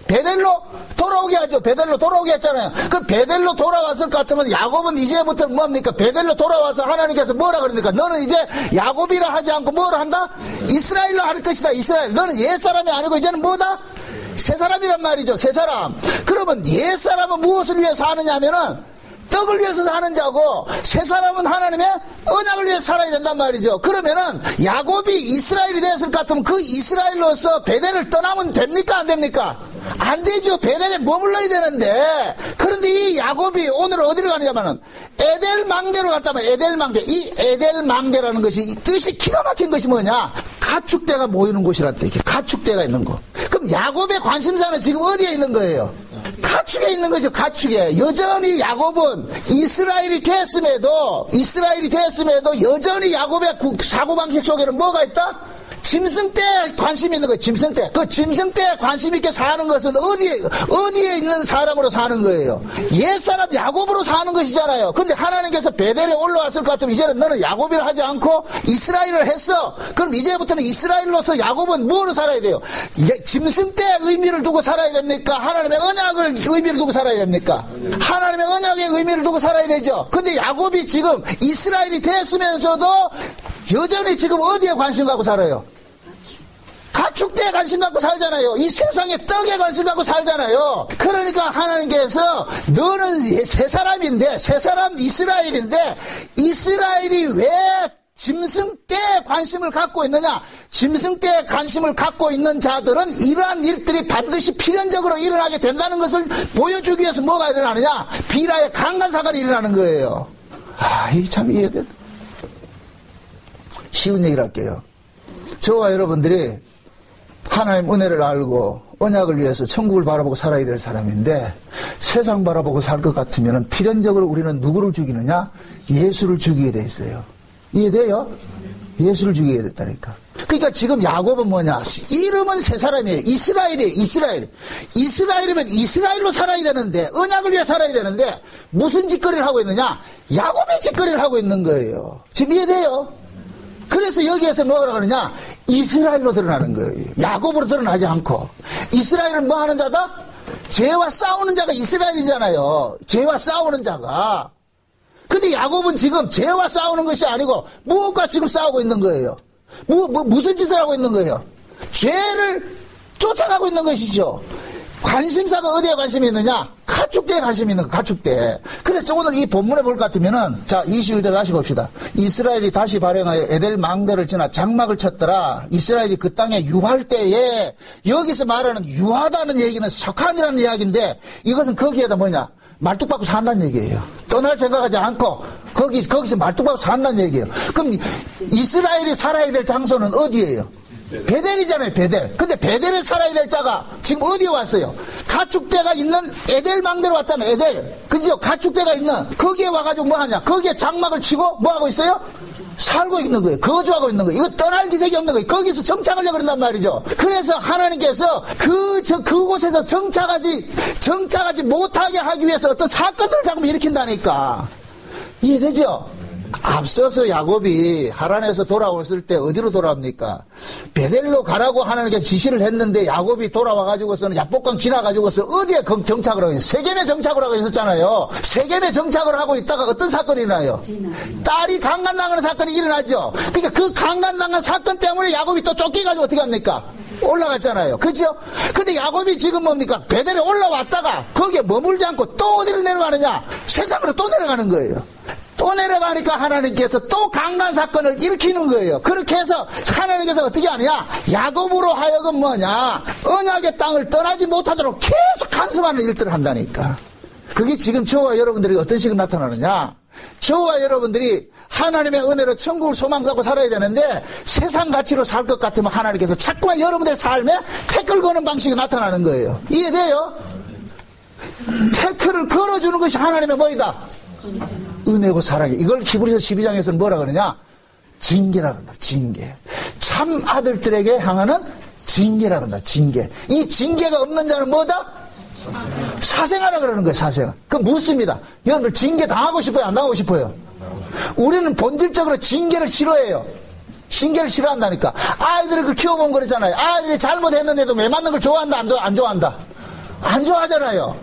베델로 돌아오게 하죠. 베델로 돌아오게 했잖아요. 그 베델로 돌아왔을 것 같으면 야곱은 이제부터 뭡니까? 베델로 돌아와서 하나님께서 뭐라 그러니까 너는 이제 야곱이라 하지 않고 뭐라 한다? 이스라엘로 할 것이다. 이스라엘. 너는 옛사람이 아니고 이제는 뭐다? 새사람이란 말이죠. 새사람. 그러면 옛사람은 무엇을 위해서 사느냐 하면은 떡을 위해서 사는 자고 새 사람은 하나님의 언약을 위해서 살아야 된단 말이죠. 그러면은 야곱이 이스라엘이 됐을 것 같으면 그 이스라엘로서 베델을 떠나면 됩니까? 안 됩니까? 안 되죠. 베델에 머물러야 되는데. 그런데 이 야곱이 오늘 어디로 가느냐면은 에델 망대로 갔다면 에델 망대. 이 에델 망대라는 것이 뜻이 기가 막힌 것이 뭐냐? 가축대가 모이는 곳이란 뜻이에요. 가축대가 있는 곳. 그럼 야곱의 관심사는 지금 어디에 있는 거예요? 가축에 있는 거죠. 가축에. 여전히 야곱은 이스라엘이 됐음에도 여전히 야곱의 사고방식 속에는 뭐가 있다? 짐승대에 관심이 있는 거예요. 짐승대. 그 짐승대에 관심 있게 사는 것은 어디에 있는 사람으로 사는 거예요? 옛사람 야곱으로 사는 것이잖아요. 근데 하나님께서 베델에 올라왔을 것 같으면 이제는 너는 야곱이라 하지 않고 이스라엘을 했어. 그럼 이제부터는 이스라엘로서 야곱은 뭐로 살아야 돼요? 짐승대의 의미를 두고 살아야 됩니까? 하나님의 언약을 의미를 두고 살아야 됩니까? 하나님의 언약의 의미를 두고 살아야 되죠. 근데 야곱이 지금 이스라엘이 됐으면서도 여전히 지금 어디에 관심 갖고 살아요? 가축대에 관심 갖고 살잖아요. 이 세상의 떡에 관심 갖고 살잖아요. 그러니까 하나님께서 너는 새 사람인데, 새 사람 이스라엘인데, 이스라엘이 왜 짐승대에 관심을 갖고 있느냐? 짐승대에 관심을 갖고 있는 자들은 이러한 일들이 반드시 필연적으로 일어나게 된다는 것을 보여주기 위해서 뭐가 일어나느냐? 비라의 강간사건이 일어나는 거예요. 이게 참 이해된다. 쉬운 얘기를 할게요. 저와 여러분들이 하나님 은혜를 알고 언약을 위해서 천국을 바라보고 살아야 될 사람인데 세상 바라보고 살 것 같으면 필연적으로 우리는 누구를 죽이느냐? 예수를 죽이게 돼 있어요. 이해돼요? 예수를 죽이게 됐다니까. 그러니까 지금 야곱은 뭐냐? 이름은 새 사람이에요. 이스라엘이에요. 이스라엘이면 이스라엘로 살아야 되는데, 언약을 위해 살아야 되는데 무슨 짓거리를 하고 있느냐? 야곱의 짓거리를 하고 있는 거예요. 지금 이해돼요? 그래서 여기에서 뭐라 그러냐? 이스라엘로 드러나는 거예요. 야곱으로 드러나지 않고. 이스라엘은 뭐 하는 자다? 죄와 싸우는 자가 이스라엘이잖아요. 죄와 싸우는 자가. 근데 야곱은 지금 죄와 싸우는 것이 아니고 무엇과 지금 싸우고 있는 거예요? 무슨 짓을 하고 있는 거예요? 죄를 쫓아가고 있는 것이죠. 관심사가 어디에 관심이 있느냐? 가축대에 관심이 있는 거, 가축대. 그래서 오늘 이 본문에 볼 것 같으면은, 자, 21절 다시 봅시다. 이스라엘이 다시 발행하여 에델 망대를 지나 장막을 쳤더라. 이스라엘이 그 땅에 유할 때에, 여기서 말하는 유하다는 얘기는 석한이라는 이야기인데, 이것은 거기에다 뭐냐? 말뚝박고 산다는 얘기예요. 떠날 생각하지 않고, 거기서 말뚝박고 산다는 얘기예요. 그럼 이스라엘이 살아야 될 장소는 어디예요? 베델이잖아요, 베델. 근데 베델에 살아야 될 자가 지금 어디에 왔어요? 가축대가 있는 에델 망대로 왔잖아요, 에델. 그죠? 가축대가 있는, 거기에 와가지고 뭐 하냐? 거기에 장막을 치고 뭐 하고 있어요? 살고 있는 거예요. 거주하고 있는 거예요. 이거 떠날 기색이 없는 거예요. 거기서 정착하려고 그런단 말이죠. 그래서 하나님께서 그곳에서 정착하지 못하게 하기 위해서 어떤 사건들을 자꾸 일으킨다니까. 이해되죠? 앞서서 야곱이 하란에서 돌아왔을 때 어디로 돌아옵니까? 베델로 가라고 하나님께서 지시를 했는데 야곱이 돌아와가지고서는 야복강 지나가지고서 어디에 정착을 하고 있어요? 세겜에 정착을 하고 있었잖아요. 세겜에 정착을 하고 있다가 어떤 사건이 일어나요? 딸이 강간당하는 사건이 일어나죠. 그러니까 그 강간당한 사건 때문에 야곱이 또 쫓겨가지고 어떻게 합니까? 올라갔잖아요. 그죠? 근데 야곱이 지금 뭡니까? 베델에 올라왔다가 거기에 머물지 않고 또 어디로 내려가느냐? 세상으로 또 내려가는 거예요. 또 내려가니까 하나님께서 또 강간 사건을 일으키는 거예요. 그렇게 해서 하나님께서 어떻게 하느냐? 야곱으로 하여금 뭐냐? 언약의 땅을 떠나지 못하도록 계속 간섭하는 일들을 한다니까. 그게 지금 저와 여러분들이 어떤 식으로 나타나느냐? 저와 여러분들이 하나님의 은혜로 천국을 소망 삼고 살아야 되는데 세상 가치로 살 것 같으면 하나님께서 자꾸만 여러분들의 삶에 태클 거는 방식이 나타나는 거예요. 이해돼요? 태클을 걸어주는 것이 하나님의 뭐이다? 은혜고 사랑이. 이걸 히브리서 12장에서는 뭐라 그러냐? 징계라고 한다. 징계. 참 아들들에게 향하는 징계라고 한다. 징계. 이 징계가 없는 자는 뭐다? 사생아라 그러는 거예요. 사생아. 그건 묻습니다. 여러분들 징계 당하고 싶어요? 안 당하고 싶어요? 우리는 본질적으로 징계를 싫어해요. 징계를 싫어한다니까. 아이들을 그 키워본 거잖아요. 아이들이 잘못했는데도 매 맞는 걸 좋아한다? 안 좋아한다? 안 좋아하잖아요.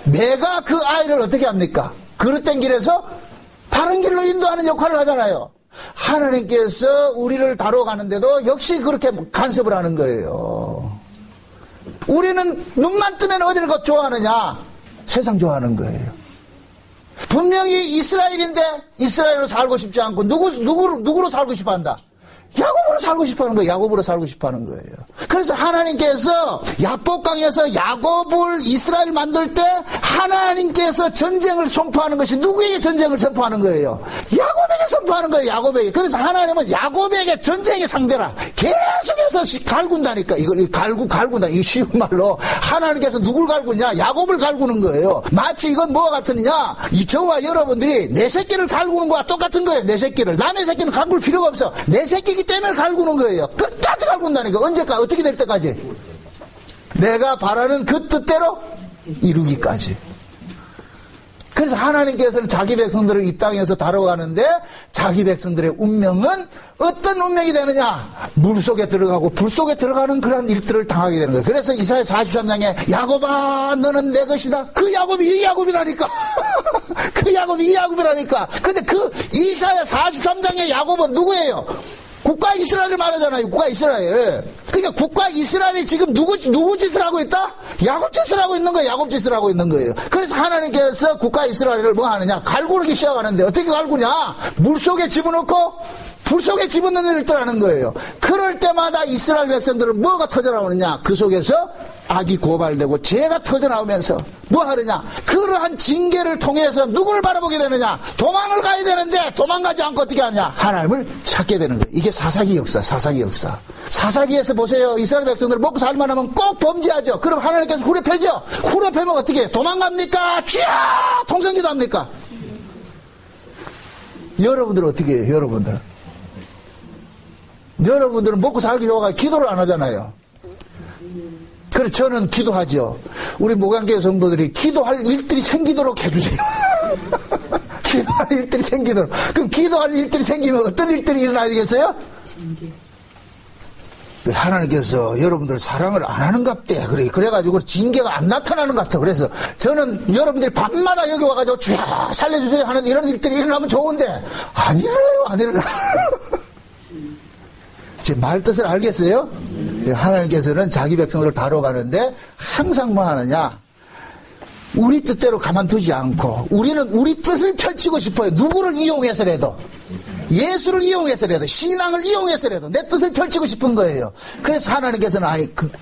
내가 그 아이를 어떻게 합니까? 그릇된 길에서 바른 길로 인도하는 역할을 하잖아요. 하나님께서 우리를 다뤄가는데도 역시 그렇게 간섭을 하는 거예요. 우리는 눈만 뜨면 어디를 좋아하느냐? 세상 좋아하는 거예요. 분명히 이스라엘인데 이스라엘로 살고 싶지 않고 누구로 살고 싶어 한다? 야곱으로 살고 싶어 하는 거예요. 야곱으로 살고 싶어 하는 거예요. 그래서 하나님께서 야복강에서 야곱을 이스라엘 만들 때 하나님께서 전쟁을 선포하는 것이 누구에게 전쟁을 선포하는 거예요? 야곱에게 선포하는 거예요. 야곱에게. 그래서 하나님은 야곱에게 전쟁의 상대라 계속해서 갈군다니까. 이걸 갈군다. 이 쉬운 말로 하나님께서 누굴 갈구냐? 야곱을 갈구는 거예요. 마치 이건 뭐와 같으냐? 저와 여러분들이 내 새끼를 갈구는 거와 똑같은 거예요. 내 새끼를. 남의 새끼는 갈굴 필요가 없어. 내 새끼 때문에 갈구는 거예요. 끝까지 갈군다니까. 언제까지? 어떻게 될 때까지? 내가 바라는 그 뜻대로 이루기까지. 그래서 하나님께서는 자기 백성들을 이 땅에서 다뤄가는데 자기 백성들의 운명은 어떤 운명이 되느냐? 물 속에 들어가고 불 속에 들어가는 그런 일들을 당하게 되는 거예요. 그래서 이사야 43장에 야곱아 너는 내 것이다. 그 야곱이 이 야곱이라니까. 그 야곱이 이 야곱이라니까. 근데 그 이사야 43장의 야곱은 누구예요? 국가 이스라엘을 말하잖아요. 국가 이스라엘. 그러니까 국가 이스라엘이 지금 누구 짓을 하고 있다? 야곱 짓을 하고 있는 거예요. 야곱 짓을 하고 있는 거예요. 그래서 하나님께서 국가 이스라엘을 뭐 하느냐? 갈구르기 시작하는데 어떻게 갈구냐? 물 속에 집어넣고 불 속에 집어넣는 일들 하는 거예요. 그럴 때마다 이스라엘 백성들은 뭐가 터져나오느냐? 그 속에서 악이 고발되고 죄가 터져나오면서 뭐 하느냐? 그러한 징계를 통해서 누구를 바라보게 되느냐? 도망을 가야 되는데 도망가지 않고 어떻게 하느냐? 하나님을 찾게 되는 거예요. 이게 사사기 역사, 사사기 역사. 사사기에서 보세요. 이스라엘 백성들 먹고 살만하면 꼭 범죄하죠. 그럼 하나님께서 후려패죠. 후려패면 어떻게 해요? 도망갑니까? 쥐야! 통성기도 합니까? 여러분들은 어떻게 해요? 여러분들은 먹고 살기 좋아가 기도를 안 하잖아요. 그래서 저는 기도하죠. 우리 목양교회 성도들이 기도할 일들이 생기도록 해주세요. 기도할 일들이 생기도록. 그럼 기도할 일들이 생기면 어떤 일들이 일어나야 되겠어요? 하나님께서 여러분들 사랑을 안 하는갑대. 그래가지고 징계가 안 나타나는 것 같아. 그래서 저는 여러분들이 밤마다 여기 와가지고 주야 살려주세요 하는 이런 일들이 일어나면 좋은데 안 일어나요. 제 말 뜻을 알겠어요? 하나님께서는 자기 백성들을 다뤄가는데 항상 뭐 하느냐? 우리 뜻대로 가만두지 않고 우리는 우리 뜻을 펼치고 싶어요. 누구를 이용해서라도. 예수를 이용해서라도 신앙을 이용해서라도 내 뜻을 펼치고 싶은 거예요. 그래서 하나님께서는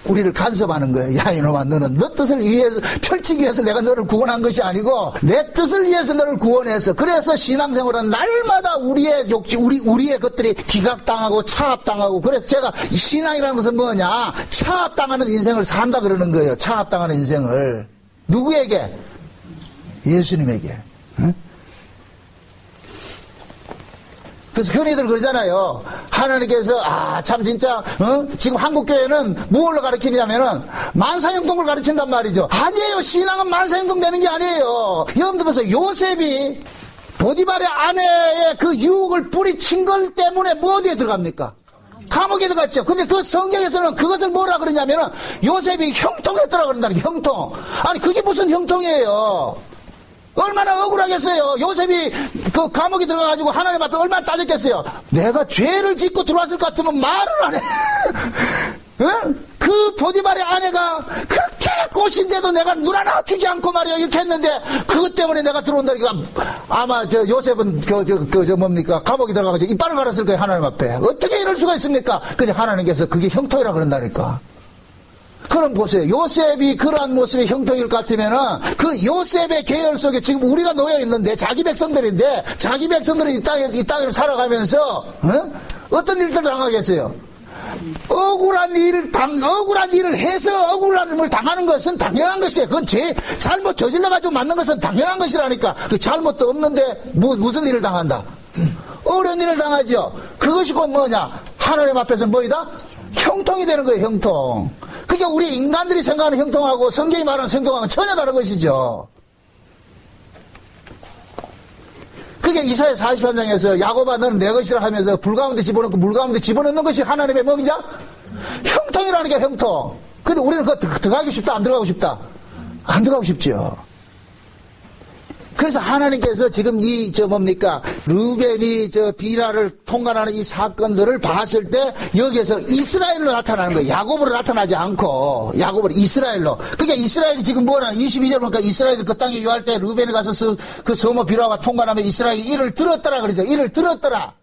우리를 간섭하는 거예요. 야 이놈아 너는 너 뜻을 위해서 펼치기 위해서 내가 너를 구원한 것이 아니고 내 뜻을 위해서 너를 구원해서 그래서 신앙생활은 날마다 우리의 욕지 우리의 것들이 기각당하고 차압당하고 그래서 제가 신앙이라는 것은 뭐냐 차압당하는 인생을 산다 그러는 거예요. 차압당하는 인생을 누구에게? 예수님에게. 응? 그래서 흔히들 그러잖아요. 하나님께서 참 진짜 지금 한국교회는 무엇을 가르치냐면은 만사형통을 가르친단 말이죠. 아니에요. 신앙은 만사형통 되는 게 아니에요. 여러분들 보세요. 요셉이 보디발의 아내의 그 유혹을 뿌리친 것 때문에 뭐 어디에 들어갑니까? 감옥에 들어갔죠. 근데 그 성경에서는 그것을 뭐라 그러냐면은 요셉이 형통했더라 그런다는 게 형통. 아니 그게 무슨 형통이에요. 얼마나 억울하겠어요. 요셉이 그 감옥에 들어가가지고 하나님 앞에 얼마나 따졌겠어요. 내가 죄를 짓고 들어왔을 것 같으면 말을 안 해. 그 보디발의 아내가 그렇게 꽃인데도 내가 눈 하나 주지 않고 말이야 이렇게 했는데 그것 때문에 내가 들어온다니까. 아마 저 요셉은 뭡니까 감옥에 들어가가지고 이빨을 갈았을 거예요 하나님 앞에. 어떻게 이럴 수가 있습니까? 근데 하나님께서 그게 형통이라 그런다니까. 그럼 보세요. 요셉이 그러한 모습의 형통일 것 같으면은 그 요셉의 계열 속에 지금 우리가 놓여 있는데 자기 백성들인데 자기 백성들이 이 땅을 살아가면서 어떤 일들을 당하겠어요? 억울한 일을 해서 억울함을 당하는 것은 당연한 것이에요. 그건 잘못 저질러가지고 맞는 것은 당연한 것이라니까. 그 잘못도 없는데 무슨 일을 당한다? 어려운 일을 당하죠. 그것이 곧 뭐냐? 하나님 앞에서 뭐이다? 형통이 되는 거예요, 형통. 그러니까 우리 인간들이 생각하는 형통하고 성경이 말하는 형통하고는 전혀 다른 것이죠. 그게 이사야 43장에서 야곱아 너는 내 것이라 하면서 불 가운데 집어넣고 물 가운데 집어넣는 것이 하나님의 뭐냐? 형통이라는 게 형통. 근데 우리는 그거 들어가고 싶다 안 들어가고 싶다? 안 들어가고 싶죠. 그래서 하나님께서 지금 루벤이 비라를 통과하는 이 사건들을 봤을 때 여기에서 이스라엘로 나타나는 거예요. 야곱으로 나타나지 않고 야곱으로 이스라엘로. 그러니까 이스라엘이 지금 뭐라 22절 보니까 이스라엘이 그 땅에 유할 때 루벤이 가서 그 서머 비라가 통과하면 이스라엘이 이를 들었더라 그러죠. 이를 들었더라.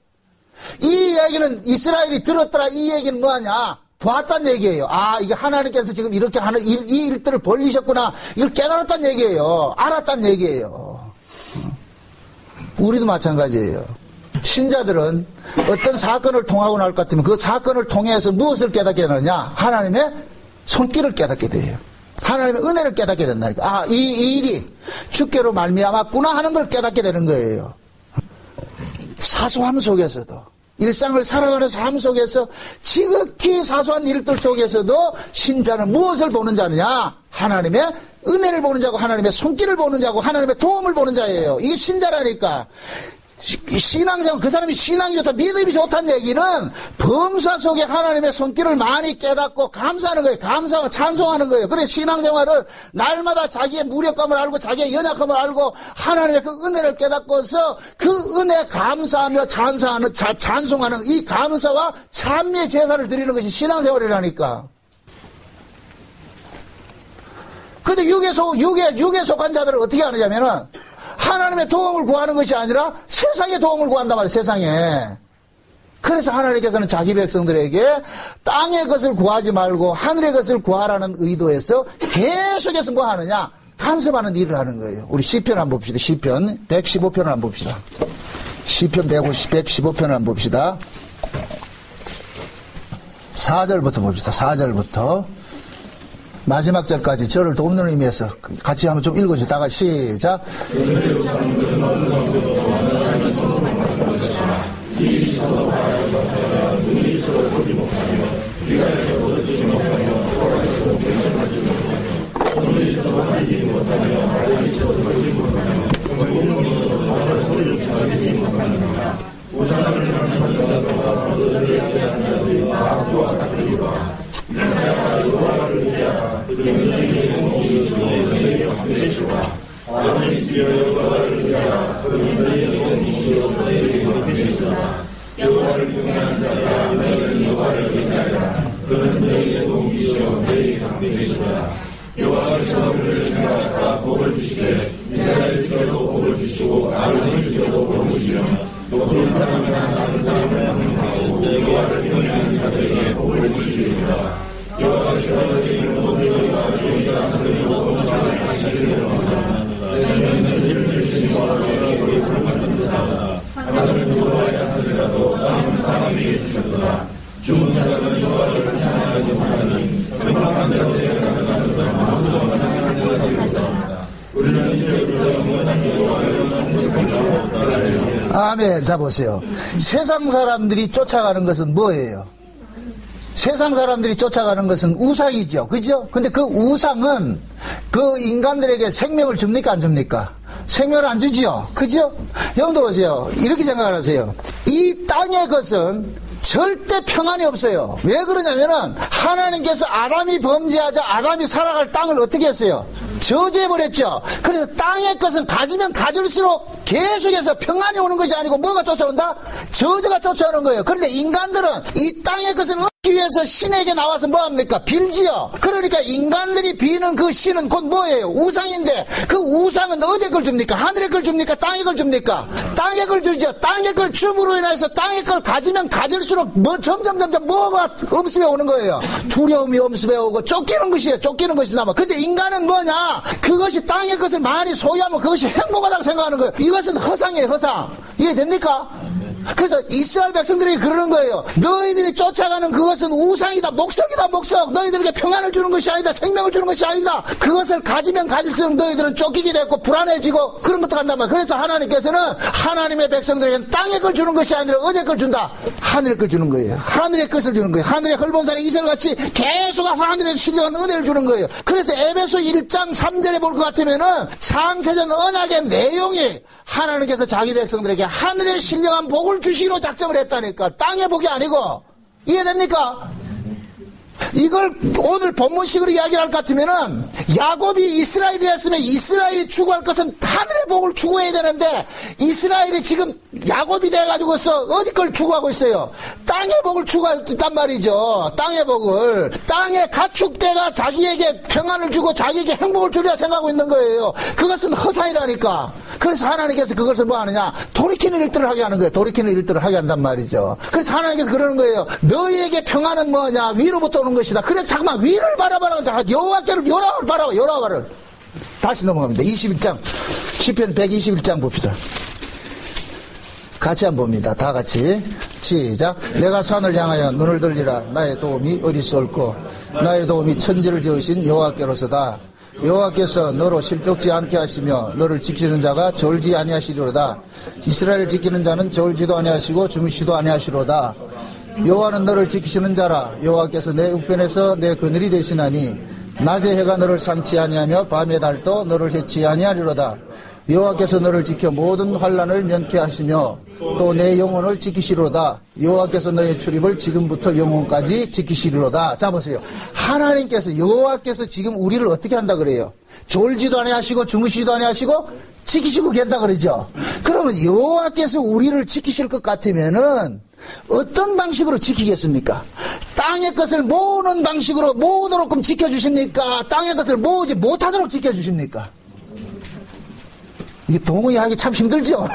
이 얘기는 이스라엘이 들었더라 이 얘기는 뭐하냐? 보았단 얘기예요. 아, 이게 하나님께서 지금 이렇게 하는 이 일들을 벌리셨구나. 이걸 깨달았단 얘기예요. 알았단 얘기예요. 우리도 마찬가지예요. 신자들은 어떤 사건을 통하고 나올 것 같으면 그 사건을 통해서 무엇을 깨닫게 되느냐? 하나님의 손길을 깨닫게 돼요. 하나님의 은혜를 깨닫게 된다니까. 아, 이 일이 주께로 말미암았구나 하는 걸 깨닫게 되는 거예요. 사소함 속에서도 일상을 살아가는 삶 속에서 지극히 사소한 일들 속에서도 신자는 무엇을 보는 자느냐? 하나님의 은혜를 보는 자고 하나님의 손길을 보는 자고 하나님의 도움을 보는 자예요. 이게 신자라니까. 신앙생활, 그 사람이 신앙이 좋다, 믿음이 좋다는 얘기는 범사 속에 하나님의 손길을 많이 깨닫고 감사하는 거예요. 감사하고 찬송하는 거예요. 그래서 신앙생활은 날마다 자기의 무력감을 알고 자기의 연약함을 알고 하나님의 그 은혜를 깨닫고서 그 은혜에 감사하며 찬송하는 이 감사와 찬미의 제사를 드리는 것이 신앙생활이라니까. 근데 육에 속한 자들은 어떻게 하느냐면은 하나님의 도움을 구하는 것이 아니라 세상의 도움을 구한단 말이에요. 세상에. 그래서 하나님께서는 자기 백성들에게 땅의 것을 구하지 말고 하늘의 것을 구하라는 의도에서 계속해서 뭐 하느냐? 간섭하는 일을 하는 거예요. 우리 시편 한번 봅시다. 시편 115편을 한번 봅시다. 시편 115편을 한번 봅시다. 4절부터 봅시다. 4절부터 마지막 절까지 저를 돕는 의미에서 같이 한번 좀 읽어주다가 시작. 여호와께서 우리를 생각하사 복을 주시되 이스라엘 집에도 복을 주시고 아론의 집에도 복을 주시며 높은 사람이나 낮은 사람을 명령하고 여호와를 경외하는 자들에게 복을 주시리로다. 여호와께서 너희 모두와 너희 자손들로 공창을 하시기를 원하노라. 너희는 저희를 주시고 너희 복을 받는다. 하나님은 여호와의 아들이라도 남은 사람에게 주셨도다. 죽은 자들은 여호와를 찬양하지 못하니 정확한 대로 내려가는 마음도 찬양하는 자들이다. 우리는 이제부터 영원한 여호와를 찬송하고 따라해요. 아멘. 자 보세요. 세상 사람들이 쫓아가는 것은 뭐예요? 세상 사람들이 쫓아가는 것은 우상이죠. 그죠? 근데 그 우상은 그 인간들에게 생명을 줍니까 안 줍니까? 생명을 안 주지요. 그죠? 여러분도 보세요. 이렇게 생각하세요. 이 땅의 것은 절대 평안이 없어요. 왜 그러냐면은 하나님께서 아담이 범죄하자 아담이 살아갈 땅을 어떻게 했어요? 저주해버렸죠. 그래서 땅의 것은 가지면 가질수록 계속해서 평안이 오는 것이 아니고 뭐가 쫓아온다? 저주가 쫓아오는 거예요. 그런데 인간들은 이 땅의 것을 위해서 신에게 나와서 뭐합니까? 빌지요. 그러니까 인간들이 비는 그 신은 곧 뭐예요? 우상인데 그 우상은 어디에 걸 줍니까? 하늘에 걸 줍니까? 땅에 걸 줍니까? 땅에 걸 주죠. 땅에 걸 줌으로 인해서 땅에 걸 가지면 가질수록 뭐 점점 뭐가 엄습해 오는 거예요. 두려움이 엄습해 오고 쫓기는 것이에요. 쫓기는 것이 남아. 근데 인간은 뭐냐? 그것이 땅의 것을 많이 소유하면 그것이 행복하다고 생각하는 거예요. 이것은 허상이에요. 허상. 이해됩니까? 그래서 이스라엘 백성들이 그러는 거예요. 너희들이 쫓아가는 그것은 우상이다. 목석이다. 목석. 너희들에게 평안을 주는 것이 아니다. 생명을 주는 것이 아니다. 그것을 가지면 가질수록 너희들은 쫓기게 됐고 불안해지고 그런 것도 한단 말이에요. 그래서 하나님께서는 하나님의 백성들에게 땅의 걸 주는 것이 아니라 어디에 걸 준다? 하늘의 걸 주는 거예요. 하늘의 것을 주는 거예요. 하늘의 헐본산의 이슬같이 계속 하늘에서 신령한 은혜를 주는 거예요. 그래서 에베소 1장 3절에 볼 것 같으면은 창세전 언약의 내용이 하나님께서 자기 백성들에게 하늘의 신령한 복을 주시기로 작정을 했다니까. 땅의 복이 아니고. 이해됩니까? 이걸 오늘 본문식으로 이야기를 할 것 같으면은 야곱이 이스라엘이었으면 이스라엘이 추구할 것은 하늘의 복을 추구해야 되는데 이스라엘이 지금 야곱이 돼가지고서 어디 걸 추구하고 있어요? 땅의 복을 추구하고 있단 말이죠. 땅의 복을. 땅의 가축대가 자기에게 평안을 주고 자기에게 행복을 주리라 생각하고 있는 거예요. 그것은 허상이라니까. 그래서 하나님께서 그것을 뭐 하느냐? 돌이키는 일들을 하게 하는 거예요. 돌이키는 일들을 하게 한단 말이죠. 그래서 하나님께서 그러는 거예요. 너희에게 평안은 뭐냐? 위로부터 오는 것이다. 그래서 잠깐만 위를 바라봐라. 여호와께를 요라를 바라봐. 요라와를. 다시 넘어갑니다. 21장. 시편 121장 봅시다. 같이 한번 봅니다. 다 같이. 시작. 내가 산을 향하여 눈을 들리라. 나의 도움이 어디서 올꼬? 나의 도움이 천지를 지으신 여호와께로서다. 여호와께서 너로 실족지 않게 하시며 너를 지키는 자가 졸지 아니하시리로다. 이스라엘을 지키는 자는 졸지도 아니하시고 주무시도 아니하시리로다. 여호와는 너를 지키시는 자라. 여호와께서 내 우편에서 내 그늘이 되시나니 낮에 해가 너를 상치 아니하며 밤의 달도 너를 해치 아니하리로다. 여호와께서 너를 지켜 모든 환난을 면케 하시며 또 내 영혼을 지키시리로다. 여호와께서 너의 출입을 지금부터 영혼까지 지키시리로다. 자 보세요. 하나님께서 여호와께서 지금 우리를 어떻게 한다 그래요? 졸지도 아니하시고 주무시지도 아니하시고 지키시고 계신다 그러죠. 그러면 여호와께서 우리를 지키실 것 같으면은 어떤 방식으로 지키겠습니까? 땅의 것을 모으는 방식으로 모으도록 지켜주십니까? 땅의 것을 모으지 못하도록 지켜주십니까? 이게 동의하기 참 힘들죠?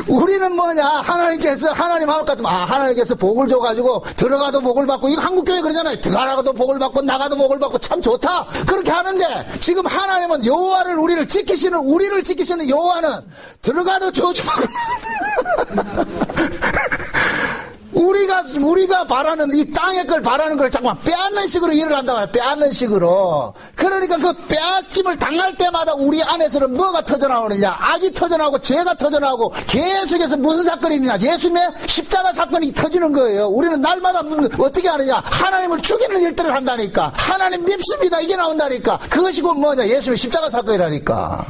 우리는 뭐냐? 하나님께서, 하나님 마음 같으면, 하나님께서 복을 줘가지고, 들어가도 복을 받고, 이거 한국교회 그러잖아요. 들어가도 복을 받고, 나가도 복을 받고, 참 좋다. 그렇게 하는데, 지금 하나님은 여호와를 우리를 지키시는 여호와는, 들어가도 저주받고, 우리가 바라는 이 땅의 걸 바라는 걸 잠깐 빼앗는 식으로 일을 한다고요. 빼앗는 식으로. 그러니까 그 빼앗김을 당할 때마다 우리 안에서는 뭐가 터져나오느냐? 악이 터져나오고 죄가 터져나오고 계속해서 무슨 사건이 있느냐? 예수님의 십자가 사건이 터지는 거예요. 우리는 날마다 어떻게 하느냐? 하나님을 죽이는 일들을 한다니까. 하나님 밉습니다. 이게 나온다니까. 그것이 곧 뭐냐? 예수님의 십자가 사건이라니까.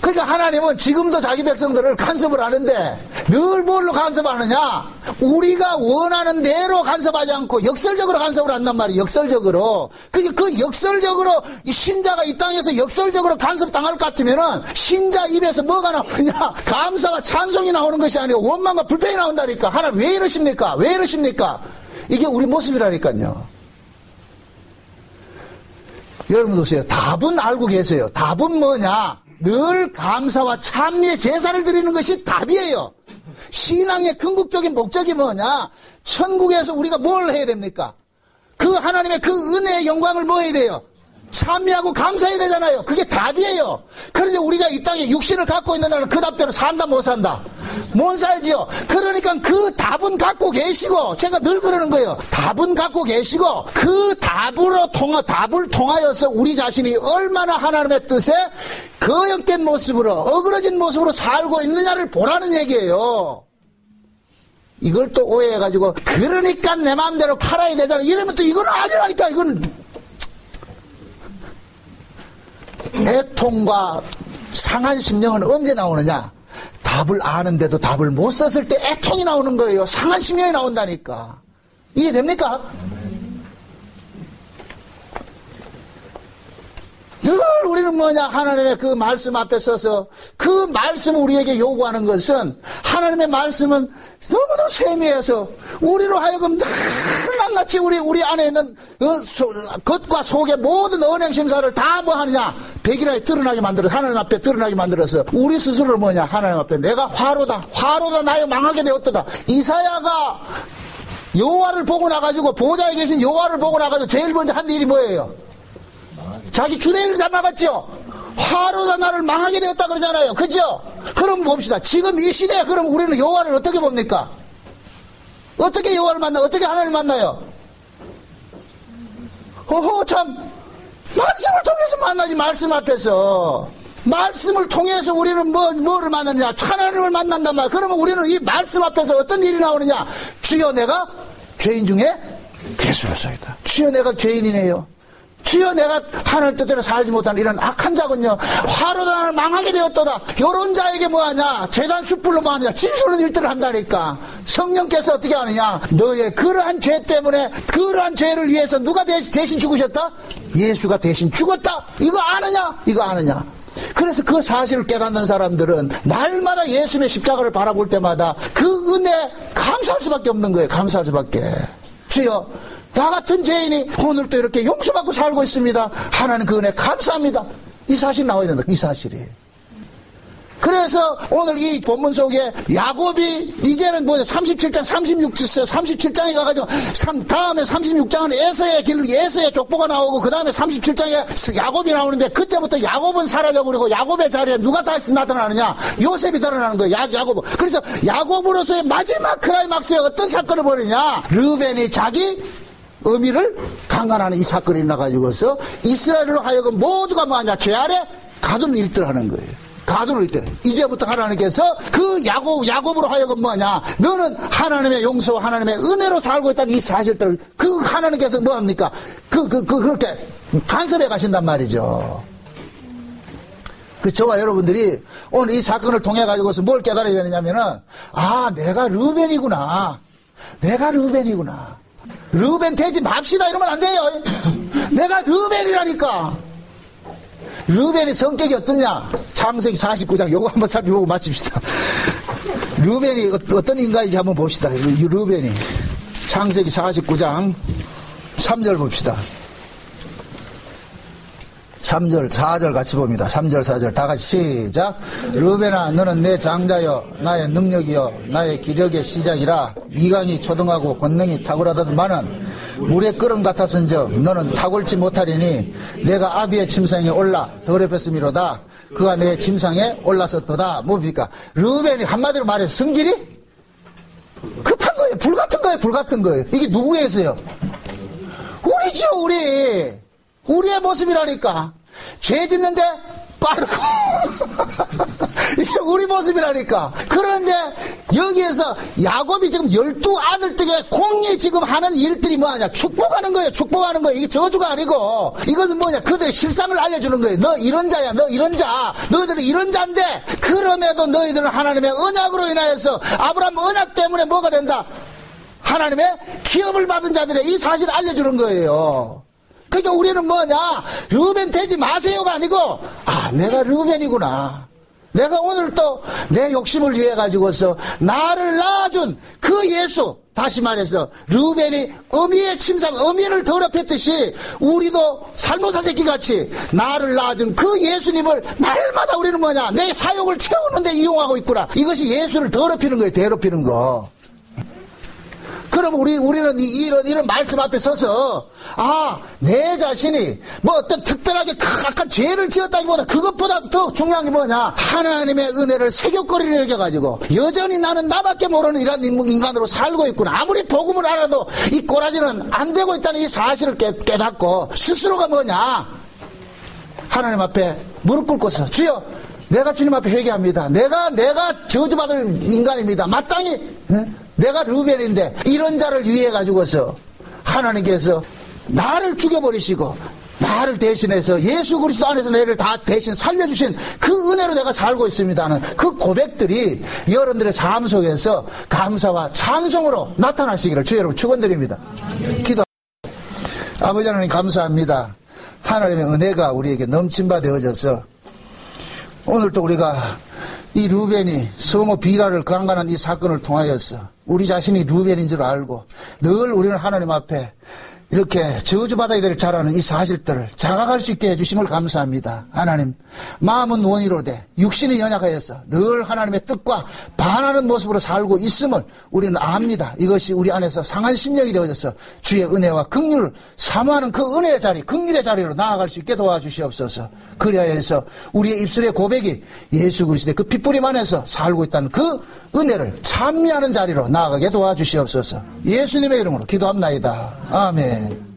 그러니까 하나님은 지금도 자기 백성들을 간섭을 하는데 늘 뭘로 간섭하느냐? 우리가 원하는 대로 간섭하지 않고 역설적으로 간섭을 한단 말이에요. 역설적으로. 그 역설적으로 신자가 이 땅에서 역설적으로 간섭당할 것 같으면은 신자 입에서 뭐가 나오느냐? 감사와 찬송이 나오는 것이 아니고 원망과 불평이 나온다니까. 하나님 왜 이러십니까? 왜 이러십니까? 이게 우리 모습이라니까요. 여러분 보세요. 답은 알고 계세요. 답은 뭐냐? 늘 감사와 찬미의 제사를 드리는 것이 답이에요. 신앙의 궁극적인 목적이 뭐냐? 천국에서 우리가 뭘 해야 됩니까? 그 하나님의 그 은혜의 영광을 뭐 해야 돼요? 찬미하고 감사해야 되잖아요. 그게 답이에요. 그런데 우리가 이 땅에 육신을 갖고 있는 날은 그 답대로 산다 못 산다? 못 살지요. 그러니까 그 답은 갖고 계시고 제가 늘 그러는 거예요. 답은 갖고 계시고 그 답을 통하여서 우리 자신이 얼마나 하나님의 뜻에 거역된 모습으로 어그러진 모습으로 살고 있느냐를 보라는 얘기예요. 이걸 또 오해해가지고 그러니까 내 마음대로 살아야 되잖아. 이러면 또 이건 아니라니까. 이건 애통과 상한 심령은 언제 나오느냐? 답을 아는데도 답을 못 썼을 때 애통이 나오는 거예요. 상한 심령이 나온다니까. 이해됩니까? 늘 우리는 뭐냐, 하나님의 그 말씀 앞에 서서 그 말씀을 우리에게 요구하는 것은, 하나님의 말씀은 너무도 세미해서 우리로 하여금 낱낱이 우리 안에 있는 겉과 속의 모든 언행 심사를 다 뭐 하느냐, 백일하에 드러나게 만들어, 하나님 앞에 드러나게 만들어서 우리 스스로를 뭐냐, 하나님 앞에 내가 화로다 나여 망하게 되었도다. 이사야가 여호와를 보고 나가지고, 보좌에 계신 여호와를 보고 나가지고 제일 먼저 한 일이 뭐예요? 자기 주례를 잘 막았죠. 화로다 나를 망하게 되었다 그러잖아요. 그죠? 그럼 봅시다. 지금 이 시대에 그럼 우리는 여호와를 어떻게 봅니까? 어떻게 여호와를 만나요? 어떻게 하나님을 만나요? 참, 말씀을 통해서 만나지. 말씀 앞에서 말씀을 통해서 우리는 뭐를 만나느냐, 하나님을 만난단 말이야. 그러면 우리는 이 말씀 앞에서 어떤 일이 나오느냐, 주여 내가 죄인 중에 괴수로서이다. 주여 내가 죄인이네요. 주여 내가 하나님 뜻대로 살지 못하는 이런 악한 자군요, 화로다 나를 망하게 되었도다. 요런 자에게 뭐하냐, 제단 숯불로 뭐하냐, 진술은 일들을 한다니까. 성령께서 어떻게 하느냐, 너의 그러한 죄 때문에, 그러한 죄를 위해서 누가 대신 죽으셨다? 예수가 대신 죽었다. 이거 아느냐? 이거 아느냐? 그래서 그 사실을 깨닫는 사람들은 날마다 예수님의 십자가를 바라볼 때마다 그 은혜 감사할 수밖에 없는 거예요. 감사할 수밖에. 주여 나 같은 죄인이 오늘도 이렇게 용서받고 살고 있습니다. 하나님 그 은혜 감사합니다. 이 사실이 나와야 된다. 이 사실이. 그래서 오늘 이 본문 속에 야곱이 이제는 뭐냐, 37장 37장에 가가지고 다음에 36장은 에서의 족보가 나오고, 그 다음에 37장에 야곱이 나오는데, 그때부터 야곱은 사라져버리고 야곱의 자리에 누가 다시 나타나느냐, 요셉이 드러나는 거예요. 야곱. 그래서 야곱으로서의 마지막 클라이막스에 어떤 사건을 벌이냐, 르벤이 자기 어미를 강간하는 이 사건이 나가지고서 이스라엘로 하여금 모두가 뭐하냐, 죄 아래 가두는 일들을 하는 거예요. 가두는 일들. 이제부터 하나님께서 그 야곱으로 하여금 뭐하냐, 너는 하나님의 용서, 하나님의 은혜로 살고 있다는 이 사실들을 그 하나님께서 뭐합니까, 그렇게 간섭해 가신단 말이죠. 저와 여러분들이 오늘 이 사건을 통해 가지고서 뭘 깨달아야 되느냐면은, 내가 르벤이구나. 르벤 되지 맙시다 이러면 안 돼요. 내가 르벤이라니까. 르벤이 성격이 어떠냐? 창세기 49장 요거 한번 살펴보고 마칩시다. 르벤이 어떤 인간인지 한번 봅시다. 르벤이 창세기 49장 3절 봅시다. 3절 4절 같이 봅니다. 3절 4절 다 같이 시작. 르벤아 너는 내 장자여 나의 능력이여 나의 기력의 시작이라. 미강이 초등하고 권능이 탁월하더만은 물에 끓음 같았은즉 너는 탁월치 못하리니 내가 아비의 침상에 올라 더럽혔음이로다. 그가 내 침상에 올랐었도다. 뭡니까? 르벤이 한마디로 말해서 성질이 급한 거예요. 불같은 거예요. 이게 누구에서요? 우리죠. 우리의 모습이라니까. 죄 짓는데 빠르고 이게 우리 모습이라니까. 그런데 여기에서 야곱이 지금 12아들 댁에 공이 지금 하는 일들이 뭐하냐, 축복하는 거예요. 이게 저주가 아니고, 이것은 뭐냐, 그들의 실상을 알려주는 거예요. 너 이런 자야, 너 이런 자, 너희들은 이런 자인데 그럼에도 너희들은 하나님의 언약으로 인하여서 아브라함 언약 때문에 뭐가 된다, 하나님의 기업을 받은 자들의 이 사실을 알려주는 거예요. 그러니까 우리는 뭐냐, 르벤 되지 마세요가 아니고, 내가 르벤이구나. 내가 오늘 또 내 욕심을 위해 가지고서 나를 낳아준 그 예수, 다시 말해서 르벤이 어미의 침상, 어미를 더럽혔듯이 우리도 살모사 새끼같이 나를 낳아준 그 예수님을 날마다 우리는 뭐냐, 내 사욕을 채우는데 이용하고 있구나. 이것이 예수를 더럽히는 거예요. 더럽히는 거. 그럼 우리는 이런 말씀 앞에 서서, 내 자신이 뭐 어떤 특별하게 악한 죄를 지었다기보다 그것보다 더 중요한 게 뭐냐, 하나님의 은혜를 세격거리를 여겨가지고 여전히 나는 나밖에 모르는 이런 인간으로 살고 있구나. 아무리 복음을 알아도 이 꼬라지는 안 되고 있다는 이 사실을 깨닫고 스스로가 뭐냐, 하나님 앞에 무릎 꿇고서, 주여 내가 주님 앞에 회개합니다. 내가 저주받을 인간입니다. 마땅히 내가 르벤인데 이런 자를 위해 가지고서 하나님께서 나를 죽여버리시고 나를 대신해서 예수 그리스도 안에서 나를 다 대신 살려주신 그 은혜로 내가 살고 있습니다 하는 그 고백들이 여러분들의 삶 속에서 감사와 찬송으로 나타나시기를 주 여러분 축원드립니다. 기도. 아버지 하나님 감사합니다. 하나님의 은혜가 우리에게 넘친 바 되어져서 오늘도 우리가 이 루벤이 서모 비라를 강간한 이 사건을 통하여서 우리 자신이 루벤인 줄 알고 늘 우리는 하나님 앞에 이렇게 저주받아야 될 자라는 이 사실들을 자각할 수 있게 해주심을 감사합니다. 하나님, 마음은 원이로되 육신이 연약하여서 늘 하나님의 뜻과 반하는 모습으로 살고 있음을 우리는 압니다. 이것이 우리 안에서 상한 심령이 되어져서 주의 은혜와 긍휼을 사모하는 그 은혜의 자리, 긍휼의 자리로 나아갈 수 있게 도와주시옵소서. 그리하여서 우리의 입술의 고백이 예수 그리스도의 그 핏부림 안에서 살고 있다는 그 은혜를 찬미하는 자리로 나아가게 도와주시옵소서. 예수님의 이름으로 기도합나이다. 아멘.